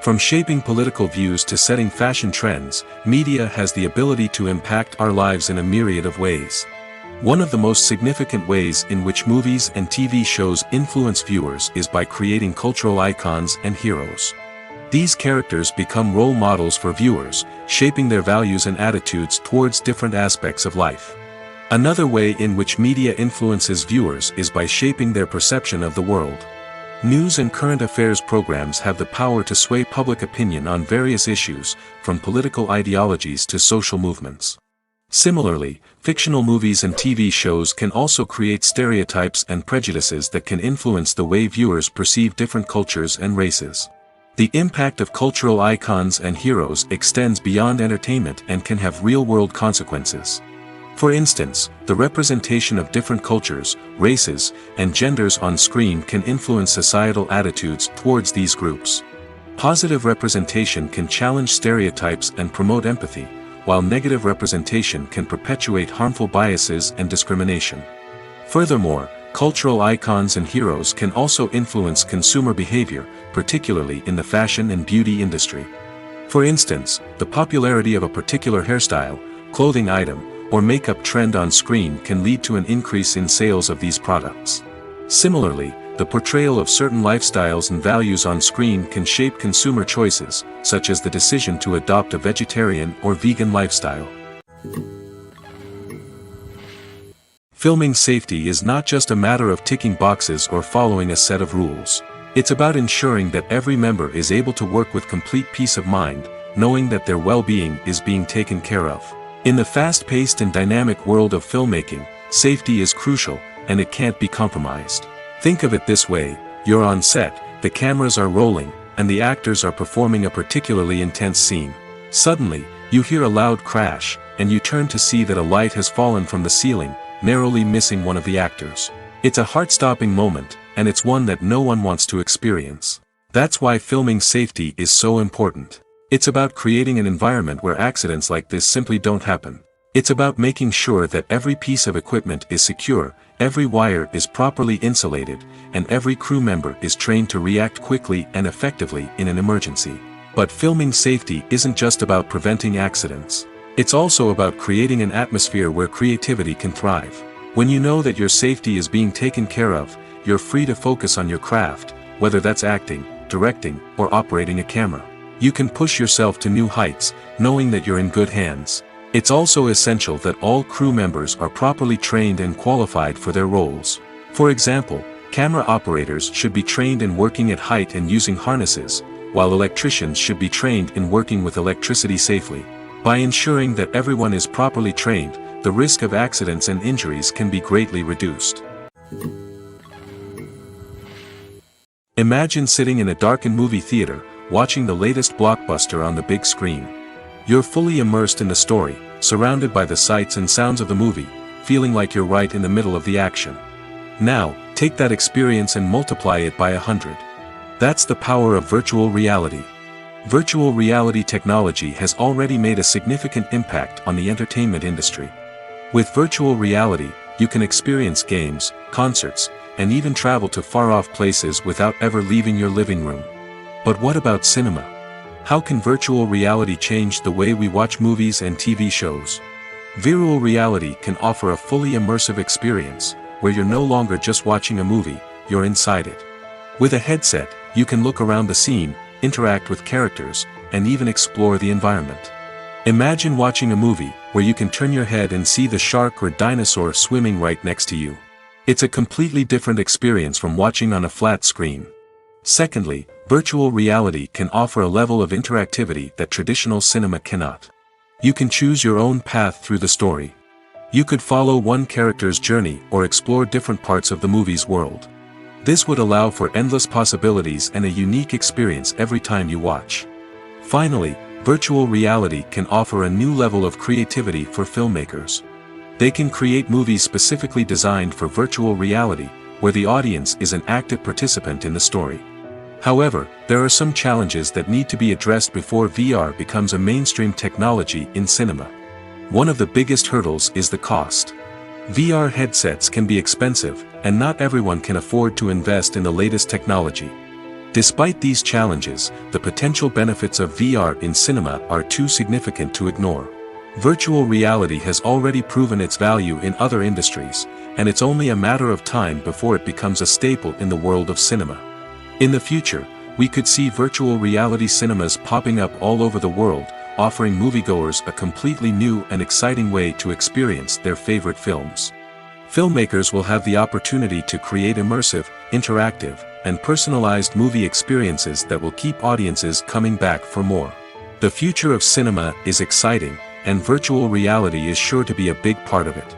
From shaping political views to setting fashion trends, media has the ability to impact our lives in a myriad of ways. One of the most significant ways in which movies and TV shows influence viewers is by creating cultural icons and heroes. These characters become role models for viewers, shaping their values and attitudes towards different aspects of life. Another way in which media influences viewers is by shaping their perception of the world. News and current affairs programs have the power to sway public opinion on various issues, from political ideologies to social movements. Similarly, fictional movies and TV shows can also create stereotypes and prejudices that can influence the way viewers perceive different cultures and races. The impact of cultural icons and heroes extends beyond entertainment and can have real-world consequences. For instance, the representation of different cultures, races, and genders on screen can influence societal attitudes towards these groups. Positive representation can challenge stereotypes and promote empathy, while negative representation can perpetuate harmful biases and discrimination. Furthermore, cultural icons and heroes can also influence consumer behavior, particularly in the fashion and beauty industry. For instance, the popularity of a particular hairstyle, clothing item, or makeup trend on screen can lead to an increase in sales of these products. Similarly, the portrayal of certain lifestyles and values on screen can shape consumer choices, such as the decision to adopt a vegetarian or vegan lifestyle. Filming safety is not just a matter of ticking boxes or following a set of rules. It's about ensuring that every member is able to work with complete peace of mind, knowing that their well-being is being taken care of. In the fast-paced and dynamic world of filmmaking, safety is crucial, and it can't be compromised. Think of it this way: you're on set, the cameras are rolling, and the actors are performing a particularly intense scene. Suddenly, you hear a loud crash, and you turn to see that a light has fallen from the ceiling, narrowly missing one of the actors. It's a heart-stopping moment, and it's one that no one wants to experience. That's why filming safety is so important. It's about creating an environment where accidents like this simply don't happen. It's about making sure that every piece of equipment is secure, every wire is properly insulated, and every crew member is trained to react quickly and effectively in an emergency. But filming safety isn't just about preventing accidents. It's also about creating an atmosphere where creativity can thrive. When you know that your safety is being taken care of, you're free to focus on your craft, whether that's acting, directing, or operating a camera. You can push yourself to new heights, knowing that you're in good hands. It's also essential that all crew members are properly trained and qualified for their roles. For example, camera operators should be trained in working at height and using harnesses, while electricians should be trained in working with electricity safely. By ensuring that everyone is properly trained, the risk of accidents and injuries can be greatly reduced. Imagine sitting in a darkened movie theater, watching the latest blockbuster on the big screen. You're fully immersed in the story, surrounded by the sights and sounds of the movie, feeling like you're right in the middle of the action. Now, take that experience and multiply it by 100. That's the power of virtual reality. Virtual reality technology has already made a significant impact on the entertainment industry. With virtual reality, you can experience games, concerts, and even travel to far-off places without ever leaving your living room. But what about cinema? How can virtual reality change the way we watch movies and TV shows? Virtual reality can offer a fully immersive experience, where you're no longer just watching a movie, you're inside it. With a headset, you can look around the scene, interact with characters, and even explore the environment. Imagine watching a movie, where you can turn your head and see the shark or dinosaur swimming right next to you. It's a completely different experience from watching on a flat screen. Secondly, virtual reality can offer a level of interactivity that traditional cinema cannot. You can choose your own path through the story. You could follow one character's journey or explore different parts of the movie's world. This would allow for endless possibilities and a unique experience every time you watch. Finally, virtual reality can offer a new level of creativity for filmmakers. They can create movies specifically designed for virtual reality, where the audience is an active participant in the story. However, there are some challenges that need to be addressed before VR becomes a mainstream technology in cinema. One of the biggest hurdles is the cost. VR headsets can be expensive, and not everyone can afford to invest in the latest technology. Despite these challenges, the potential benefits of VR in cinema are too significant to ignore. Virtual reality has already proven its value in other industries, and it's only a matter of time before it becomes a staple in the world of cinema. In the future, we could see virtual reality cinemas popping up all over the world, offering moviegoers a completely new and exciting way to experience their favorite films. Filmmakers will have the opportunity to create immersive, interactive, and personalized movie experiences that will keep audiences coming back for more. The future of cinema is exciting, and virtual reality is sure to be a big part of it.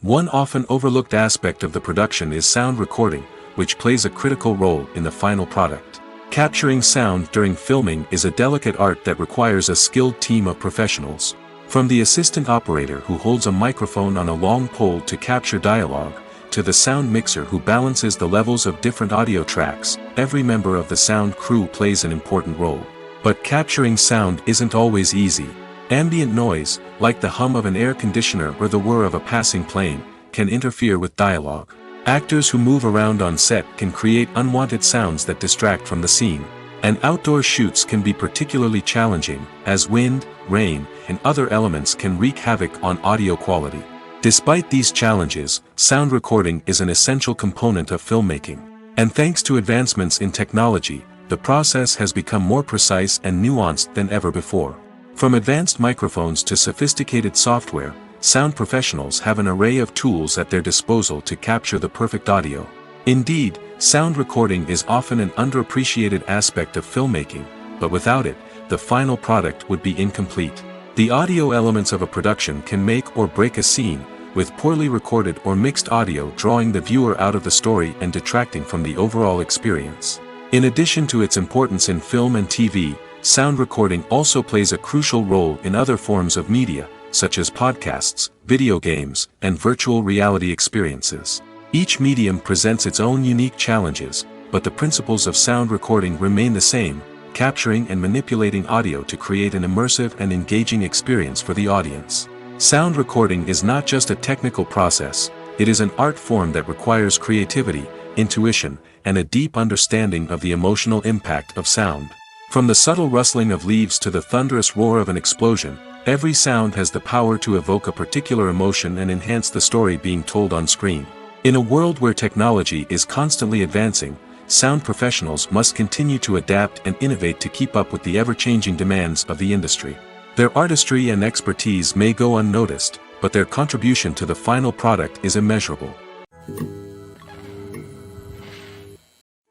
One often overlooked aspect of the production is sound recording, which plays a critical role in the final product. Capturing sound during filming is a delicate art that requires a skilled team of professionals. From the assistant operator who holds a microphone on a long pole to capture dialogue, to the sound mixer who balances the levels of different audio tracks, every member of the sound crew plays an important role. But capturing sound isn't always easy. Ambient noise, like the hum of an air conditioner or the whir of a passing plane, can interfere with dialogue. Actors who move around on set can create unwanted sounds that distract from the scene. And outdoor shoots can be particularly challenging, as wind, rain, and other elements can wreak havoc on audio quality. Despite these challenges, sound recording is an essential component of filmmaking. And thanks to advancements in technology, the process has become more precise and nuanced than ever before. From advanced microphones to sophisticated software, sound professionals have an array of tools at their disposal to capture the perfect audio. Indeed, sound recording is often an underappreciated aspect of filmmaking, but without it, the final product would be incomplete. The audio elements of a production can make or break a scene, with poorly recorded or mixed audio drawing the viewer out of the story and detracting from the overall experience. In addition to its importance in film and TV, sound recording also plays a crucial role in other forms of media, such as podcasts, video games, and virtual reality experiences. Each medium presents its own unique challenges, but the principles of sound recording remain the same, capturing and manipulating audio to create an immersive and engaging experience for the audience. Sound recording is not just a technical process, it is an art form that requires creativity, intuition, and a deep understanding of the emotional impact of sound. From the subtle rustling of leaves to the thunderous roar of an explosion, every sound has the power to evoke a particular emotion and enhance the story being told on screen. In a world where technology is constantly advancing, sound professionals must continue to adapt and innovate to keep up with the ever-changing demands of the industry. Their artistry and expertise may go unnoticed, but their contribution to the final product is immeasurable.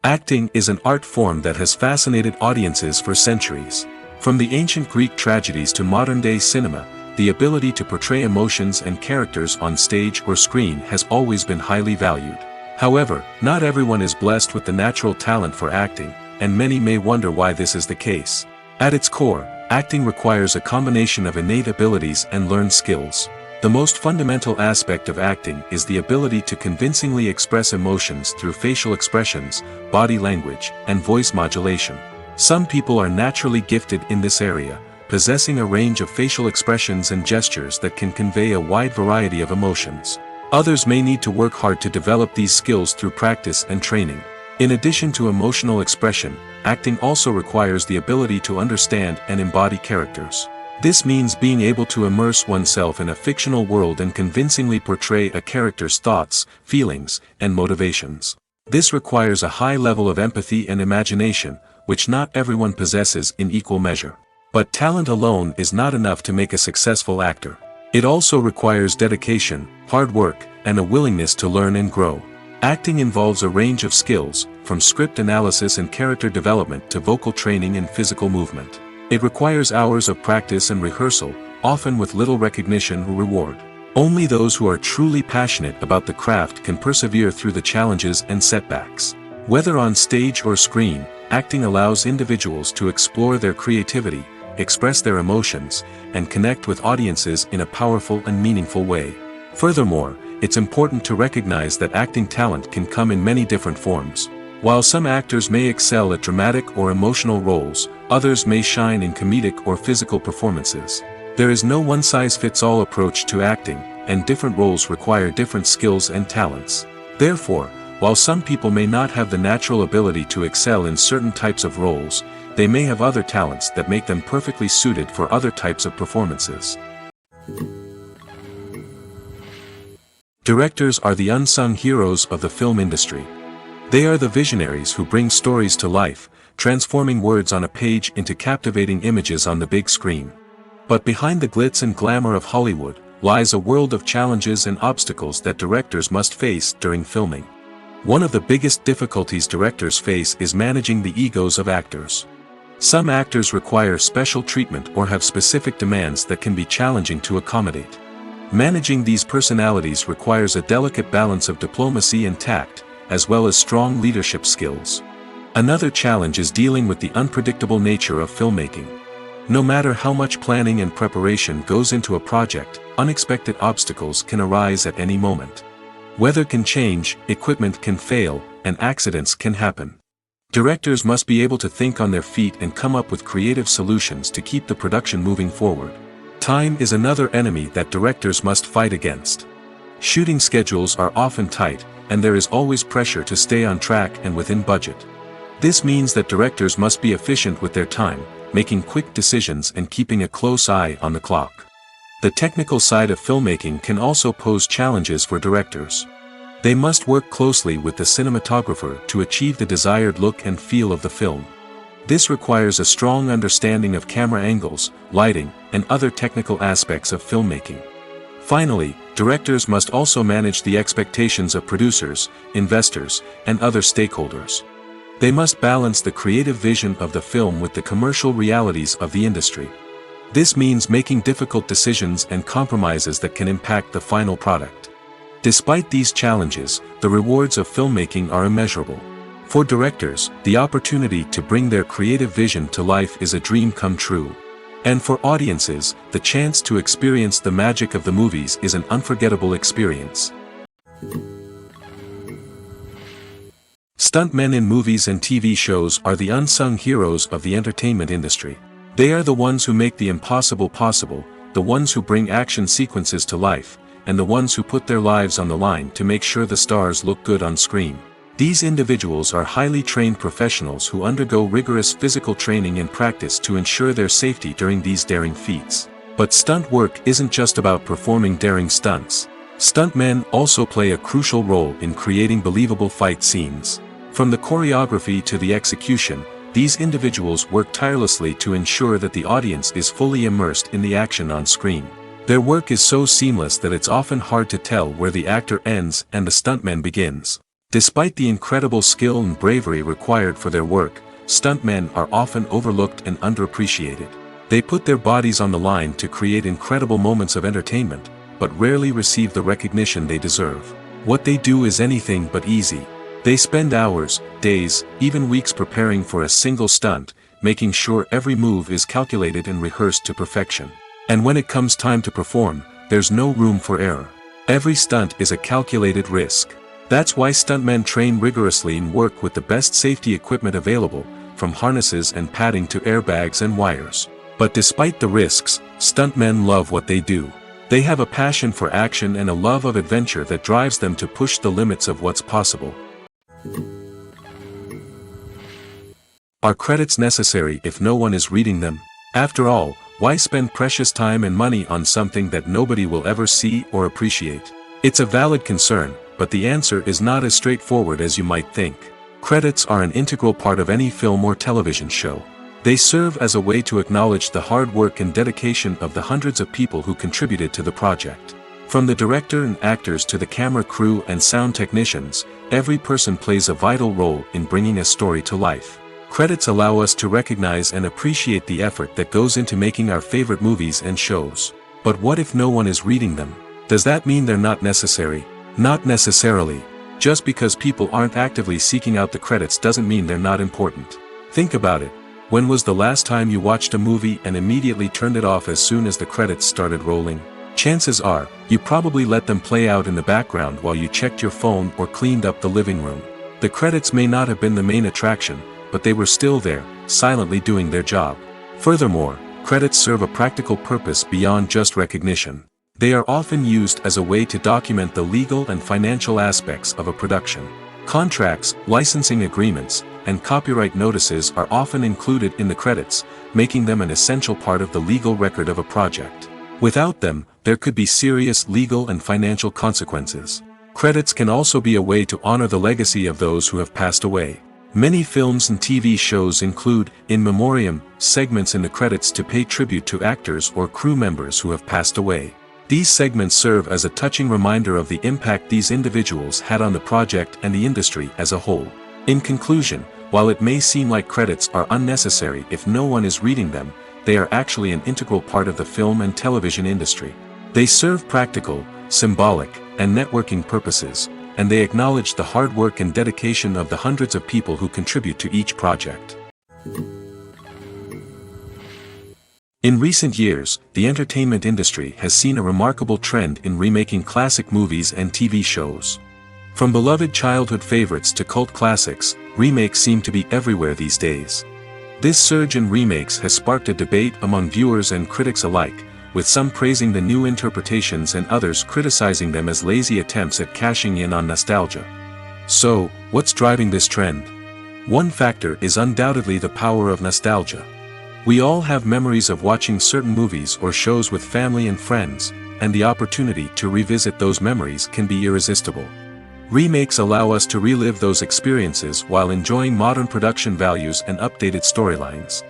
Acting is an art form that has fascinated audiences for centuries. From the ancient Greek tragedies to modern-day cinema, the ability to portray emotions and characters on stage or screen has always been highly valued. However, not everyone is blessed with the natural talent for acting, and many may wonder why this is the case. At its core, acting requires a combination of innate abilities and learned skills. The most fundamental aspect of acting is the ability to convincingly express emotions through facial expressions, body language, and voice modulation. Some people are naturally gifted in this area, possessing a range of facial expressions and gestures that can convey a wide variety of emotions. Others may need to work hard to develop these skills through practice and training. In addition to emotional expression, acting also requires the ability to understand and embody characters. This means being able to immerse oneself in a fictional world and convincingly portray a character's thoughts, feelings, and motivations. This requires a high level of empathy and imagination, which not everyone possesses in equal measure. But talent alone is not enough to make a successful actor. It also requires dedication, hard work, and a willingness to learn and grow. Acting involves a range of skills, from script analysis and character development to vocal training and physical movement. It requires hours of practice and rehearsal, often with little recognition or reward. Only those who are truly passionate about the craft can persevere through the challenges and setbacks. Whether on stage or screen, acting allows individuals to explore their creativity, express their emotions, and connect with audiences in a powerful and meaningful way. Furthermore, it's important to recognize that acting talent can come in many different forms. While some actors may excel at dramatic or emotional roles, others may shine in comedic or physical performances. There is no one-size-fits-all approach to acting, and different roles require different skills and talents. Therefore, while some people may not have the natural ability to excel in certain types of roles, they may have other talents that make them perfectly suited for other types of performances. Directors are the unsung heroes of the film industry. They are the visionaries who bring stories to life, transforming words on a page into captivating images on the big screen. But behind the glitz and glamour of Hollywood, lies a world of challenges and obstacles that directors must face during filming. One of the biggest difficulties directors face is managing the egos of actors. Some actors require special treatment or have specific demands that can be challenging to accommodate. Managing these personalities requires a delicate balance of diplomacy and tact, as well as strong leadership skills. Another challenge is dealing with the unpredictable nature of filmmaking. No matter how much planning and preparation goes into a project, unexpected obstacles can arise at any moment. Weather can change, equipment can fail, and accidents can happen. Directors must be able to think on their feet and come up with creative solutions to keep the production moving forward. Time is another enemy that directors must fight against. Shooting schedules are often tight, and there is always pressure to stay on track and within budget. This means that directors must be efficient with their time, making quick decisions and keeping a close eye on the clock. The technical side of filmmaking can also pose challenges for directors. They must work closely with the cinematographer to achieve the desired look and feel of the film. This requires a strong understanding of camera angles, lighting, and other technical aspects of filmmaking. Finally, directors must also manage the expectations of producers, investors, and other stakeholders. They must balance the creative vision of the film with the commercial realities of the industry. This means making difficult decisions and compromises that can impact the final product. Despite these challenges, the rewards of filmmaking are immeasurable. For directors, the opportunity to bring their creative vision to life is a dream come true. And for audiences, the chance to experience the magic of the movies is an unforgettable experience. Stuntmen in movies and TV shows are the unsung heroes of the entertainment industry. They are the ones who make the impossible possible, the ones who bring action sequences to life, and the ones who put their lives on the line to make sure the stars look good on screen. These individuals are highly trained professionals who undergo rigorous physical training and practice to ensure their safety during these daring feats. But stunt work isn't just about performing daring stunts. Stuntmen also play a crucial role in creating believable fight scenes. From the choreography to the execution, these individuals work tirelessly to ensure that the audience is fully immersed in the action on screen. Their work is so seamless that it's often hard to tell where the actor ends and the stuntman begins. Despite the incredible skill and bravery required for their work, stuntmen are often overlooked and underappreciated. They put their bodies on the line to create incredible moments of entertainment, but rarely receive the recognition they deserve. What they do is anything but easy. They spend hours, days, even weeks preparing for a single stunt, making sure every move is calculated and rehearsed to perfection. And when it comes time to perform, there's no room for error. Every stunt is a calculated risk. That's why stuntmen train rigorously and work with the best safety equipment available, from harnesses and padding to airbags and wires. But despite the risks, stuntmen love what they do. They have a passion for action and a love of adventure that drives them to push the limits of what's possible. Are credits necessary if no one is reading them? After all, why spend precious time and money on something that nobody will ever see or appreciate? It's a valid concern, but the answer is not as straightforward as you might think. Credits are an integral part of any film or television show. They serve as a way to acknowledge the hard work and dedication of the hundreds of people who contributed to the project. From the director and actors to the camera crew and sound technicians, every person plays a vital role in bringing a story to life. Credits allow us to recognize and appreciate the effort that goes into making our favorite movies and shows. But what if no one is reading them? Does that mean they're not necessary? Not necessarily. Just because people aren't actively seeking out the credits doesn't mean they're not important. Think about it. When was the last time you watched a movie and immediately turned it off as soon as the credits started rolling? Chances are, you probably let them play out in the background while you checked your phone or cleaned up the living room. The credits may not have been the main attraction, but they were still there, silently doing their job. Furthermore, credits serve a practical purpose beyond just recognition. They are often used as a way to document the legal and financial aspects of a production. Contracts, licensing agreements, and copyright notices are often included in the credits, making them an essential part of the legal record of a project. Without them, there could be serious legal and financial consequences. Credits can also be a way to honor the legacy of those who have passed away. Many films and TV shows include, in memoriam, segments in the credits to pay tribute to actors or crew members who have passed away. These segments serve as a touching reminder of the impact these individuals had on the project and the industry as a whole. In conclusion, while it may seem like credits are unnecessary if no one is reading them, they are actually an integral part of the film and television industry. They serve practical, symbolic, and networking purposes, and they acknowledge the hard work and dedication of the hundreds of people who contribute to each project. In recent years, the entertainment industry has seen a remarkable trend in remaking classic movies and TV shows. From beloved childhood favorites to cult classics, remakes seem to be everywhere these days. This surge in remakes has sparked a debate among viewers and critics alike, with some praising the new interpretations and others criticizing them as lazy attempts at cashing in on nostalgia. So, what's driving this trend? One factor is undoubtedly the power of nostalgia. We all have memories of watching certain movies or shows with family and friends, and the opportunity to revisit those memories can be irresistible. Remakes allow us to relive those experiences while enjoying modern production values and updated storylines.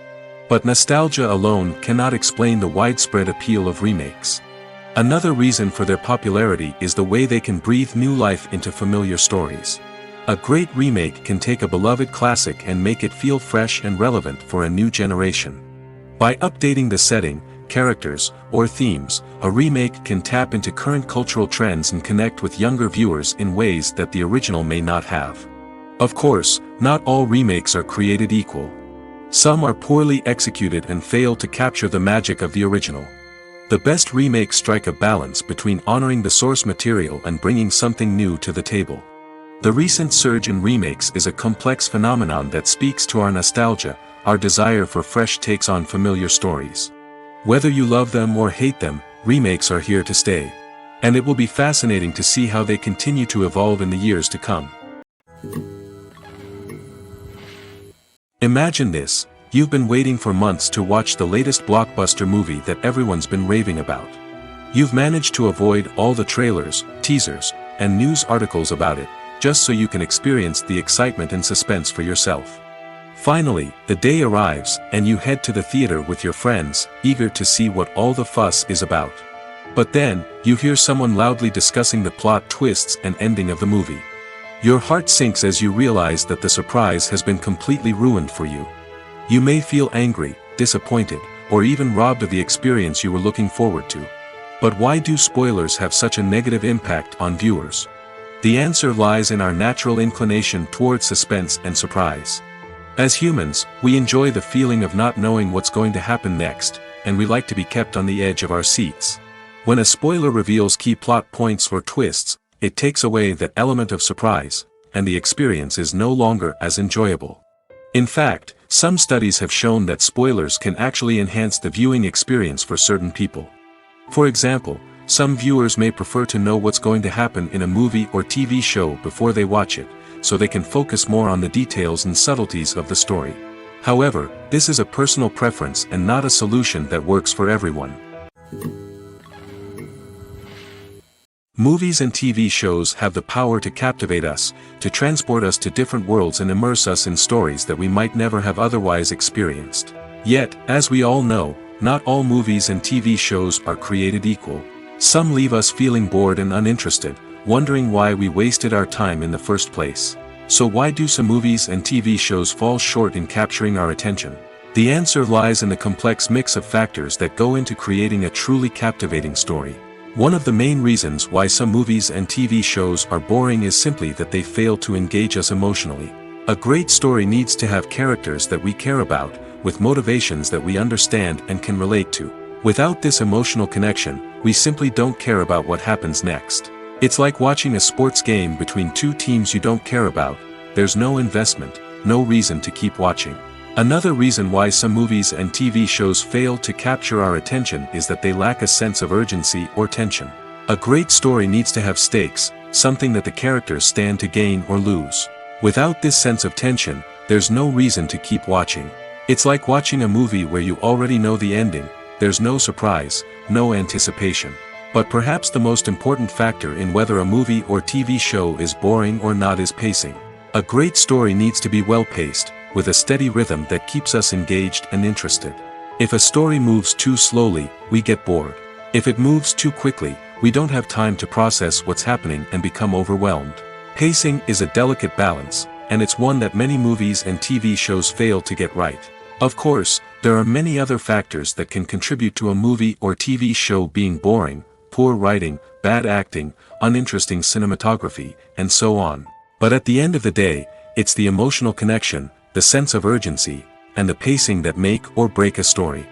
But nostalgia alone cannot explain the widespread appeal of remakes. Another reason for their popularity is the way they can breathe new life into familiar stories. A great remake can take a beloved classic and make it feel fresh and relevant for a new generation. By updating the setting, characters, or themes, a remake can tap into current cultural trends and connect with younger viewers in ways that the original may not have. Of course, not all remakes are created equal. Some are poorly executed and fail to capture the magic of the original. The best remakes strike a balance between honoring the source material and bringing something new to the table. The recent surge in remakes is a complex phenomenon that speaks to our nostalgia, our desire for fresh takes on familiar stories. Whether you love them or hate them, remakes are here to stay. And it will be fascinating to see how they continue to evolve in the years to come. Imagine this: you've been waiting for months to watch the latest blockbuster movie that everyone's been raving about. You've managed to avoid all the trailers, teasers, and news articles about it, just so you can experience the excitement and suspense for yourself. Finally, the day arrives, and you head to the theater with your friends, eager to see what all the fuss is about. But then, you hear someone loudly discussing the plot twists and ending of the movie. Your heart sinks as you realize that the surprise has been completely ruined for you. You may feel angry, disappointed, or even robbed of the experience you were looking forward to. But why do spoilers have such a negative impact on viewers? The answer lies in our natural inclination towards suspense and surprise. As humans, we enjoy the feeling of not knowing what's going to happen next, and we like to be kept on the edge of our seats. When a spoiler reveals key plot points or twists, it takes away that element of surprise, and the experience is no longer as enjoyable. In fact, some studies have shown that spoilers can actually enhance the viewing experience for certain people. For example, some viewers may prefer to know what's going to happen in a movie or TV show before they watch it, so they can focus more on the details and subtleties of the story. However, this is a personal preference and not a solution that works for everyone. Movies and TV shows have the power to captivate us, to transport us to different worlds and immerse us in stories that we might never have otherwise experienced. Yet, as we all know, not all movies and TV shows are created equal. Some leave us feeling bored and uninterested, wondering why we wasted our time in the first place. So why do some movies and TV shows fall short in capturing our attention? The answer lies in the complex mix of factors that go into creating a truly captivating story. One of the main reasons why some movies and TV shows are boring is simply that they fail to engage us emotionally. A great story needs to have characters that we care about, with motivations that we understand and can relate to. Without this emotional connection, we simply don't care about what happens next. It's like watching a sports game between two teams you don't care about. There's no investment, no reason to keep watching. Another reason why some movies and TV shows fail to capture our attention is that they lack a sense of urgency or tension. A great story needs to have stakes, something that the characters stand to gain or lose. Without this sense of tension, there's no reason to keep watching. It's like watching a movie where you already know the ending. There's no surprise, no anticipation. But perhaps the most important factor in whether a movie or TV show is boring or not is pacing. A great story needs to be well-paced, with a steady rhythm that keeps us engaged and interested. If a story moves too slowly, we get bored. If it moves too quickly, we don't have time to process what's happening and become overwhelmed. Pacing is a delicate balance, and it's one that many movies and TV shows fail to get right. Of course, there are many other factors that can contribute to a movie or TV show being boring: poor writing, bad acting, uninteresting cinematography, and so on. But at the end of the day, it's the emotional connection, the sense of urgency, and the pacing that make or break a story.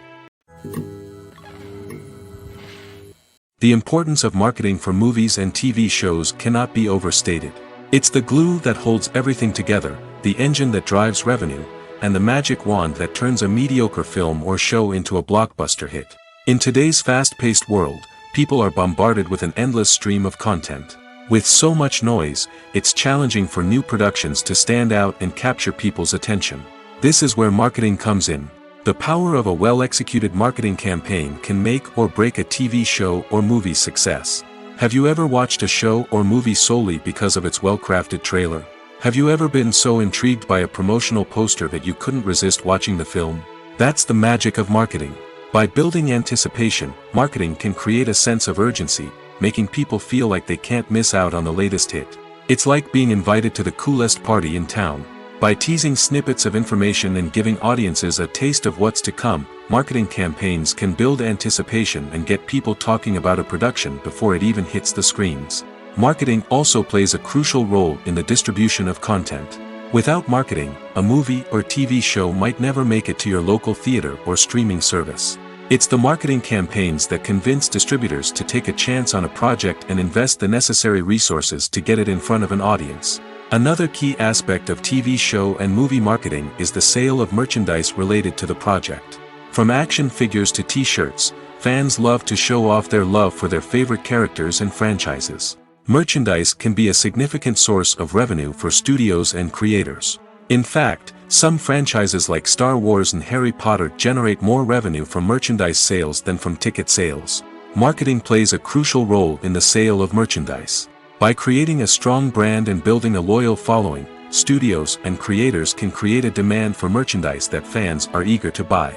The importance of marketing for movies and TV shows cannot be overstated. It's the glue that holds everything together, the engine that drives revenue, and the magic wand that turns a mediocre film or show into a blockbuster hit. In today's fast-paced world, people are bombarded with an endless stream of content. With so much noise, it's challenging for new productions to stand out and capture people's attention. This is where marketing comes in. The power of a well-executed marketing campaign can make or break a TV show or movie's success. Have you ever watched a show or movie solely because of its well-crafted trailer? Have you ever been so intrigued by a promotional poster that you couldn't resist watching the film? That's the magic of marketing. By building anticipation, marketing can create a sense of urgency, making people feel like they can't miss out on the latest hit. It's like being invited to the coolest party in town. By teasing snippets of information and giving audiences a taste of what's to come, marketing campaigns can build anticipation and get people talking about a production before it even hits the screens. Marketing also plays a crucial role in the distribution of content. Without marketing, a movie or TV show might never make it to your local theater or streaming service. It's the marketing campaigns that convince distributors to take a chance on a project and invest the necessary resources to get it in front of an audience. Another key aspect of TV show and movie marketing is the sale of merchandise related to the project. From action figures to t-shirts, fans love to show off their love for their favorite characters and franchises. Merchandise can be a significant source of revenue for studios and creators. In fact, some franchises like Star Wars and Harry Potter generate more revenue from merchandise sales than from ticket sales. Marketing plays a crucial role in the sale of merchandise. By creating a strong brand and building a loyal following, studios and creators can create a demand for merchandise that fans are eager to buy.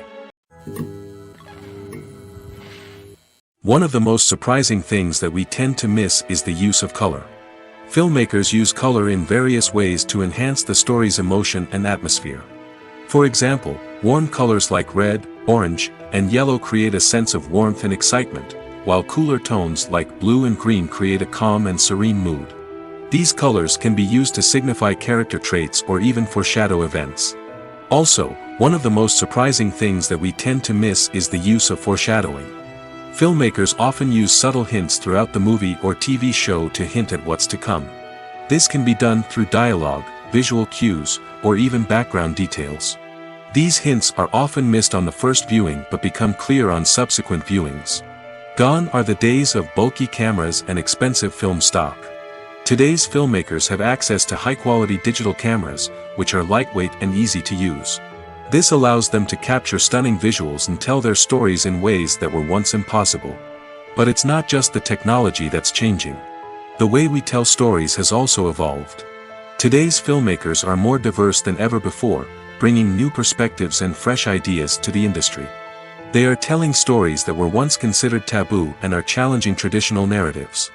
One of the most surprising things that we tend to miss is the use of color. Filmmakers use color in various ways to enhance the story's emotion and atmosphere. For example, warm colors like red, orange, and yellow create a sense of warmth and excitement, while cooler tones like blue and green create a calm and serene mood. These colors can be used to signify character traits or even foreshadow events. Also, one of the most surprising things that we tend to miss is the use of foreshadowing. Filmmakers often use subtle hints throughout the movie or TV show to hint at what's to come. This can be done through dialogue, visual cues, or even background details. These hints are often missed on the first viewing but become clear on subsequent viewings. Gone are the days of bulky cameras and expensive film stock. Today's filmmakers have access to high-quality digital cameras, which are lightweight and easy to use. This allows them to capture stunning visuals and tell their stories in ways that were once impossible. But it's not just the technology that's changing. The way we tell stories has also evolved. Today's filmmakers are more diverse than ever before, bringing new perspectives and fresh ideas to the industry. They are telling stories that were once considered taboo and are challenging traditional narratives.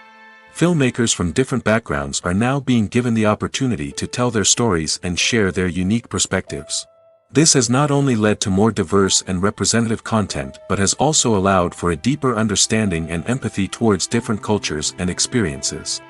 Filmmakers from different backgrounds are now being given the opportunity to tell their stories and share their unique perspectives. This has not only led to more diverse and representative content but has also allowed for a deeper understanding and empathy towards different cultures and experiences.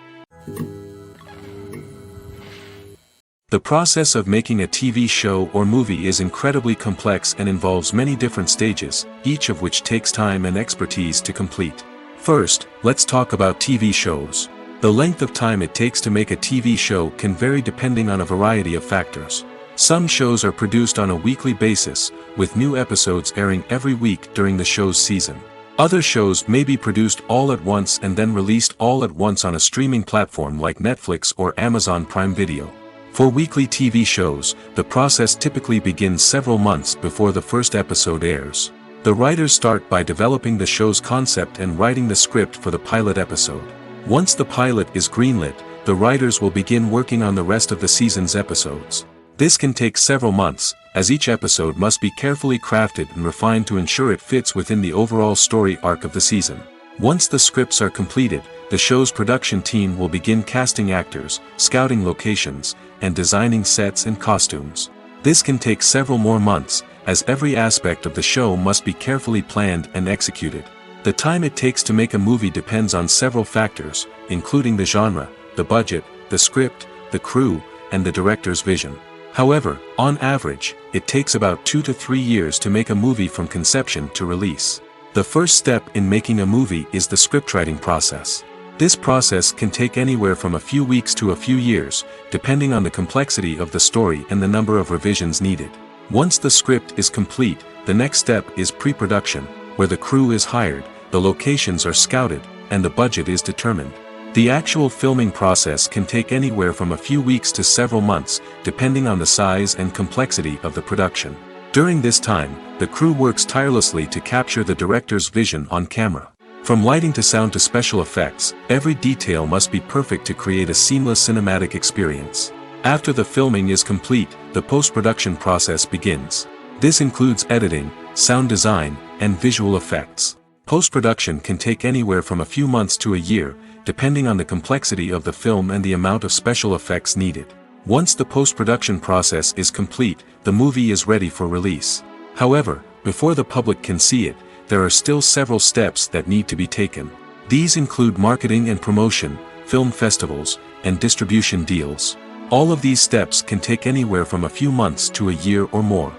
The process of making a TV show or movie is incredibly complex and involves many different stages, each of which takes time and expertise to complete. First, let's talk about TV shows. The length of time it takes to make a TV show can vary depending on a variety of factors. Some shows are produced on a weekly basis, with new episodes airing every week during the show's season. Other shows may be produced all at once and then released all at once on a streaming platform like Netflix or Amazon Prime Video. For weekly TV shows, the process typically begins several months before the first episode airs. The writers start by developing the show's concept and writing the script for the pilot episode. Once the pilot is greenlit, the writers will begin working on the rest of the season's episodes. This can take several months, as each episode must be carefully crafted and refined to ensure it fits within the overall story arc of the season. Once the scripts are completed, the show's production team will begin casting actors, scouting locations, and designing sets and costumes. This can take several more months, as every aspect of the show must be carefully planned and executed. The time it takes to make a movie depends on several factors, including the genre, the budget, the script, the crew, and the director's vision. However, on average, it takes about 2 to 3 years to make a movie from conception to release. The first step in making a movie is the scriptwriting process. This process can take anywhere from a few weeks to a few years, depending on the complexity of the story and the number of revisions needed. Once the script is complete, the next step is pre-production, where the crew is hired, the locations are scouted, and the budget is determined. The actual filming process can take anywhere from a few weeks to several months, depending on the size and complexity of the production. During this time, the crew works tirelessly to capture the director's vision on camera. From lighting to sound to special effects, every detail must be perfect to create a seamless cinematic experience. After the filming is complete, the post-production process begins. This includes editing, sound design, and visual effects. Post-production can take anywhere from a few months to a year, depending on the complexity of the film and the amount of special effects needed. Once the post-production process is complete, the movie is ready for release. However, before the public can see it, there are still several steps that need to be taken. These include marketing and promotion, film festivals, and distribution deals. All of these steps can take anywhere from a few months to a year or more.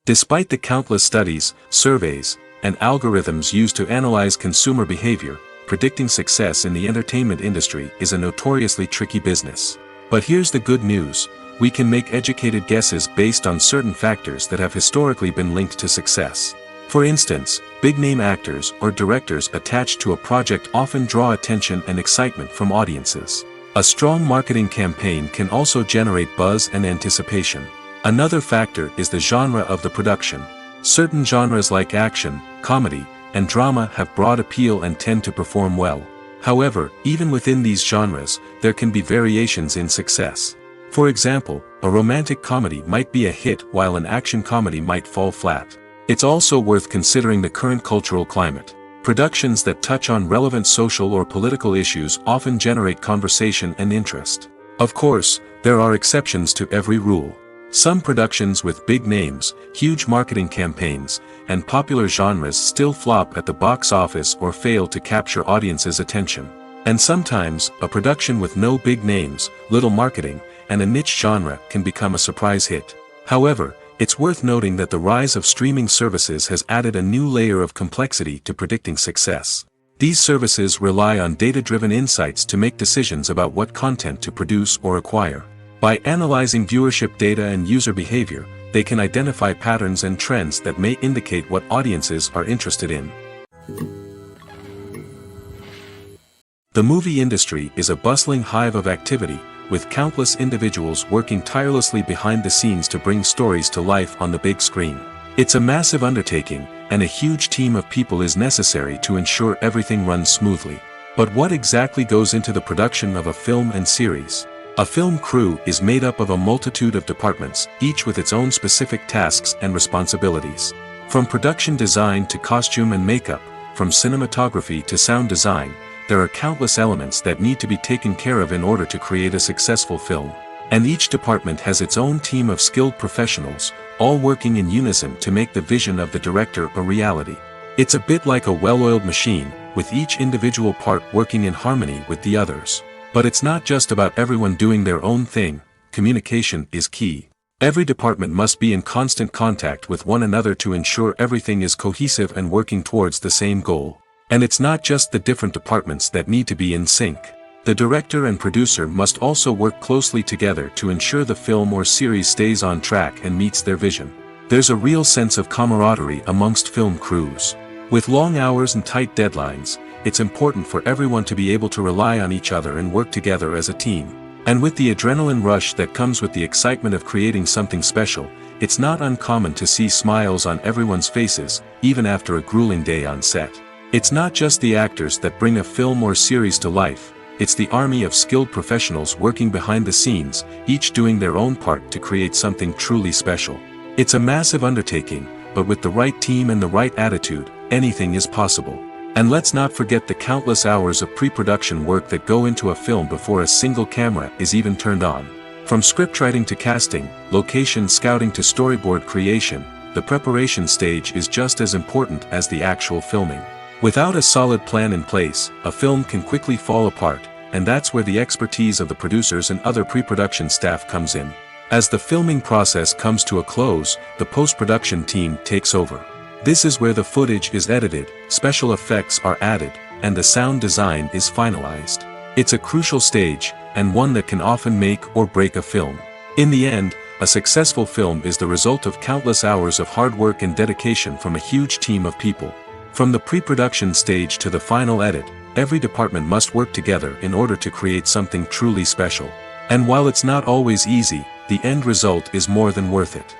Despite the countless studies, surveys, and algorithms used to analyze consumer behavior, predicting success in the entertainment industry is a notoriously tricky business. But here's the good news: we can make educated guesses based on certain factors that have historically been linked to success. For instance, big-name actors or directors attached to a project often draw attention and excitement from audiences. A strong marketing campaign can also generate buzz and anticipation. Another factor is the genre of the production. Certain genres like action, comedy, and drama have broad appeal and tend to perform well. However, even within these genres, there can be variations in success. For example, a romantic comedy might be a hit while an action comedy might fall flat. It's also worth considering the current cultural climate. Productions that touch on relevant social or political issues often generate conversation and interest. Of course, there are exceptions to every rule. Some productions with big names, huge marketing campaigns, and popular genres still flop at the box office or fail to capture audiences' attention. And sometimes, a production with no big names, little marketing, and a niche genre can become a surprise hit. However, it's worth noting that the rise of streaming services has added a new layer of complexity to predicting success. These services rely on data-driven insights to make decisions about what content to produce or acquire. By analyzing viewership data and user behavior, they can identify patterns and trends that may indicate what audiences are interested in. The movie industry is a bustling hive of activity, with countless individuals working tirelessly behind the scenes to bring stories to life on the big screen. It's a massive undertaking, and a huge team of people is necessary to ensure everything runs smoothly. But what exactly goes into the production of a film and series? A film crew is made up of a multitude of departments, each with its own specific tasks and responsibilities. From production design to costume and makeup, from cinematography to sound design, there are countless elements that need to be taken care of in order to create a successful film. And each department has its own team of skilled professionals, all working in unison to make the vision of the director a reality. It's a bit like a well-oiled machine, with each individual part working in harmony with the others. But it's not just about everyone doing their own thing. Communication is key. Every department must be in constant contact with one another to ensure everything is cohesive and working towards the same goal. And it's not just the different departments that need to be in sync. The director and producer must also work closely together to ensure the film or series stays on track and meets their vision. There's a real sense of camaraderie amongst film crews. With long hours and tight deadlines, it's important for everyone to be able to rely on each other and work together as a team. And with the adrenaline rush that comes with the excitement of creating something special, it's not uncommon to see smiles on everyone's faces, even after a grueling day on set. It's not just the actors that bring a film or series to life, it's the army of skilled professionals working behind the scenes, each doing their own part to create something truly special. It's a massive undertaking, but with the right team and the right attitude, anything is possible. And let's not forget the countless hours of pre-production work that go into a film before a single camera is even turned on. From scriptwriting to casting, location scouting to storyboard creation, the preparation stage is just as important as the actual filming. Without a solid plan in place, a film can quickly fall apart, and that's where the expertise of the producers and other pre-production staff comes in. As the filming process comes to a close, the post-production team takes over. This is where the footage is edited, special effects are added, and the sound design is finalized. It's a crucial stage, and one that can often make or break a film. In the end, a successful film is the result of countless hours of hard work and dedication from a huge team of people. From the pre-production stage to the final edit, every department must work together in order to create something truly special. And while it's not always easy, the end result is more than worth it.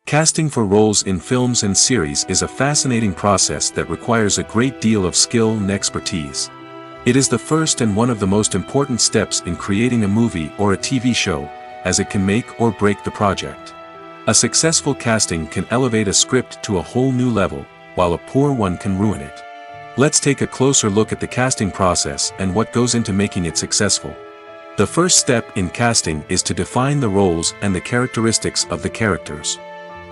Casting for roles in films and series is a fascinating process that requires a great deal of skill and expertise. It is the first and one of the most important steps in creating a movie or a TV show, as it can make or break the project. A successful casting can elevate a script to a whole new level, while a poor one can ruin it. Let's take a closer look at the casting process and what goes into making it successful. The first step in casting is to define the roles and the characteristics of the characters.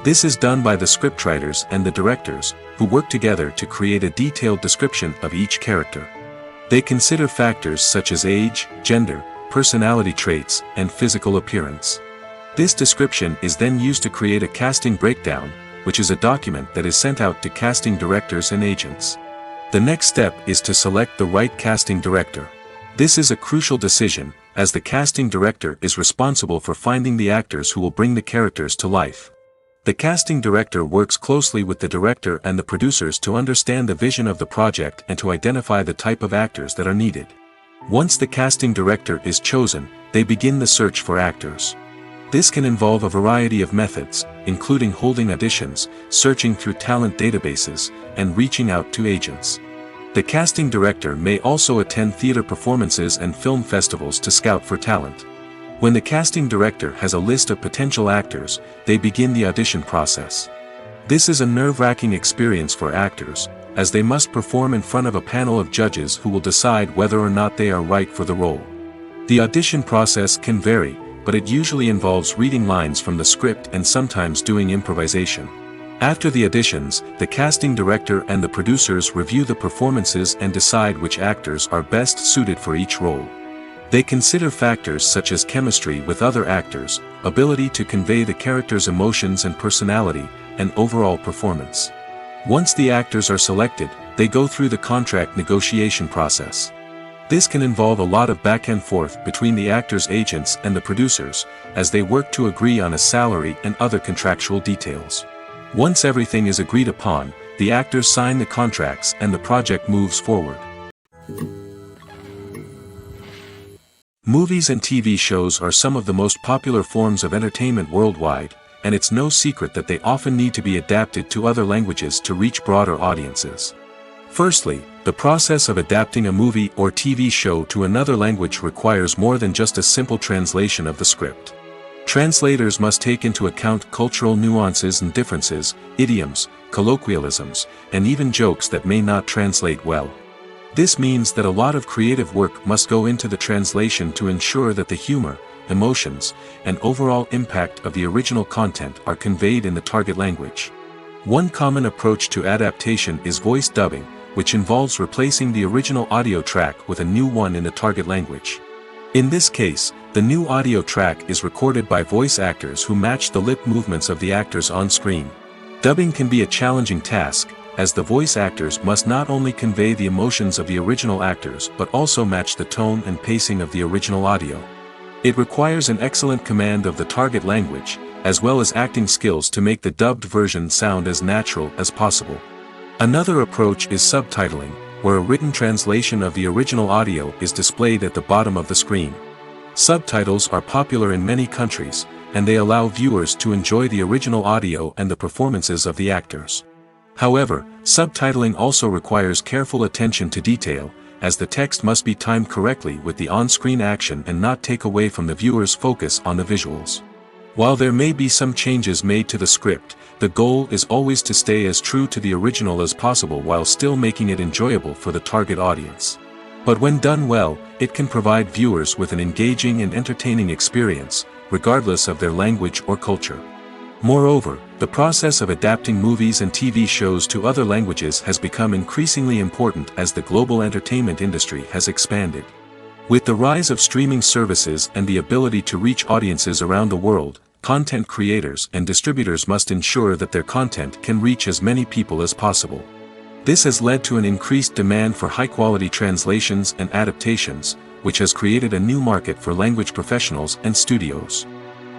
This is done by the scriptwriters and the directors, who work together to create a detailed description of each character. They consider factors such as age, gender, personality traits, and physical appearance. This description is then used to create a casting breakdown, which is a document that is sent out to casting directors and agents. The next step is to select the right casting director. This is a crucial decision, as the casting director is responsible for finding the actors who will bring the characters to life. The casting director works closely with the director and the producers to understand the vision of the project and to identify the type of actors that are needed. Once the casting director is chosen, they begin the search for actors. This can involve a variety of methods, including holding auditions, searching through talent databases, and reaching out to agents. The casting director may also attend theater performances and film festivals to scout for talent. When the casting director has a list of potential actors, they begin the audition process. This is a nerve-wracking experience for actors, as they must perform in front of a panel of judges who will decide whether or not they are right for the role. The audition process can vary, but it usually involves reading lines from the script and sometimes doing improvisation. After the auditions, the casting director and the producers review the performances and decide which actors are best suited for each role. They consider factors such as chemistry with other actors, ability to convey the character's emotions and personality, and overall performance. Once the actors are selected, they go through the contract negotiation process. This can involve a lot of back and forth between the actors' agents and the producers, as they work to agree on a salary and other contractual details. Once everything is agreed upon, the actors sign the contracts and the project moves forward. Movies and TV shows are some of the most popular forms of entertainment worldwide, and it's no secret that they often need to be adapted to other languages to reach broader audiences. Firstly, the process of adapting a movie or TV show to another language requires more than just a simple translation of the script. Translators must take into account cultural nuances and differences, idioms, colloquialisms, and even jokes that may not translate well. This means that a lot of creative work must go into the translation to ensure that the humor, emotions, and overall impact of the original content are conveyed in the target language. One common approach to adaptation is voice dubbing, which involves replacing the original audio track with a new one in the target language. In this case, the new audio track is recorded by voice actors who match the lip movements of the actors on screen. Dubbing can be a challenging task, as the voice actors must not only convey the emotions of the original actors but also match the tone and pacing of the original audio. It requires an excellent command of the target language, as well as acting skills to make the dubbed version sound as natural as possible. Another approach is subtitling, where a written translation of the original audio is displayed at the bottom of the screen. Subtitles are popular in many countries, and they allow viewers to enjoy the original audio and the performances of the actors. However, subtitling also requires careful attention to detail, as the text must be timed correctly with the on-screen action and not take away from the viewer's focus on the visuals. While there may be some changes made to the script, the goal is always to stay as true to the original as possible while still making it enjoyable for the target audience. But when done well, it can provide viewers with an engaging and entertaining experience, regardless of their language or culture. Moreover, the process of adapting movies and TV shows to other languages has become increasingly important as the global entertainment industry has expanded. With the rise of streaming services and the ability to reach audiences around the world, content creators and distributors must ensure that their content can reach as many people as possible. This has led to an increased demand for high-quality translations and adaptations, which has created a new market for language professionals and studios.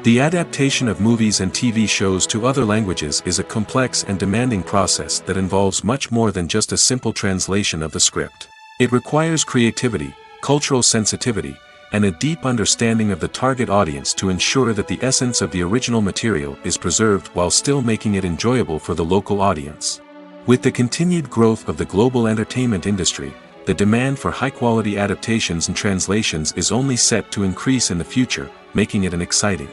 The adaptation of movies and TV shows to other languages is a complex and demanding process that involves much more than just a simple translation of the script. It requires creativity, cultural sensitivity, and a deep understanding of the target audience to ensure that the essence of the original material is preserved while still making it enjoyable for the local audience. With the continued growth of the global entertainment industry, the demand for high-quality adaptations and translations is only set to increase in the future, making it an exciting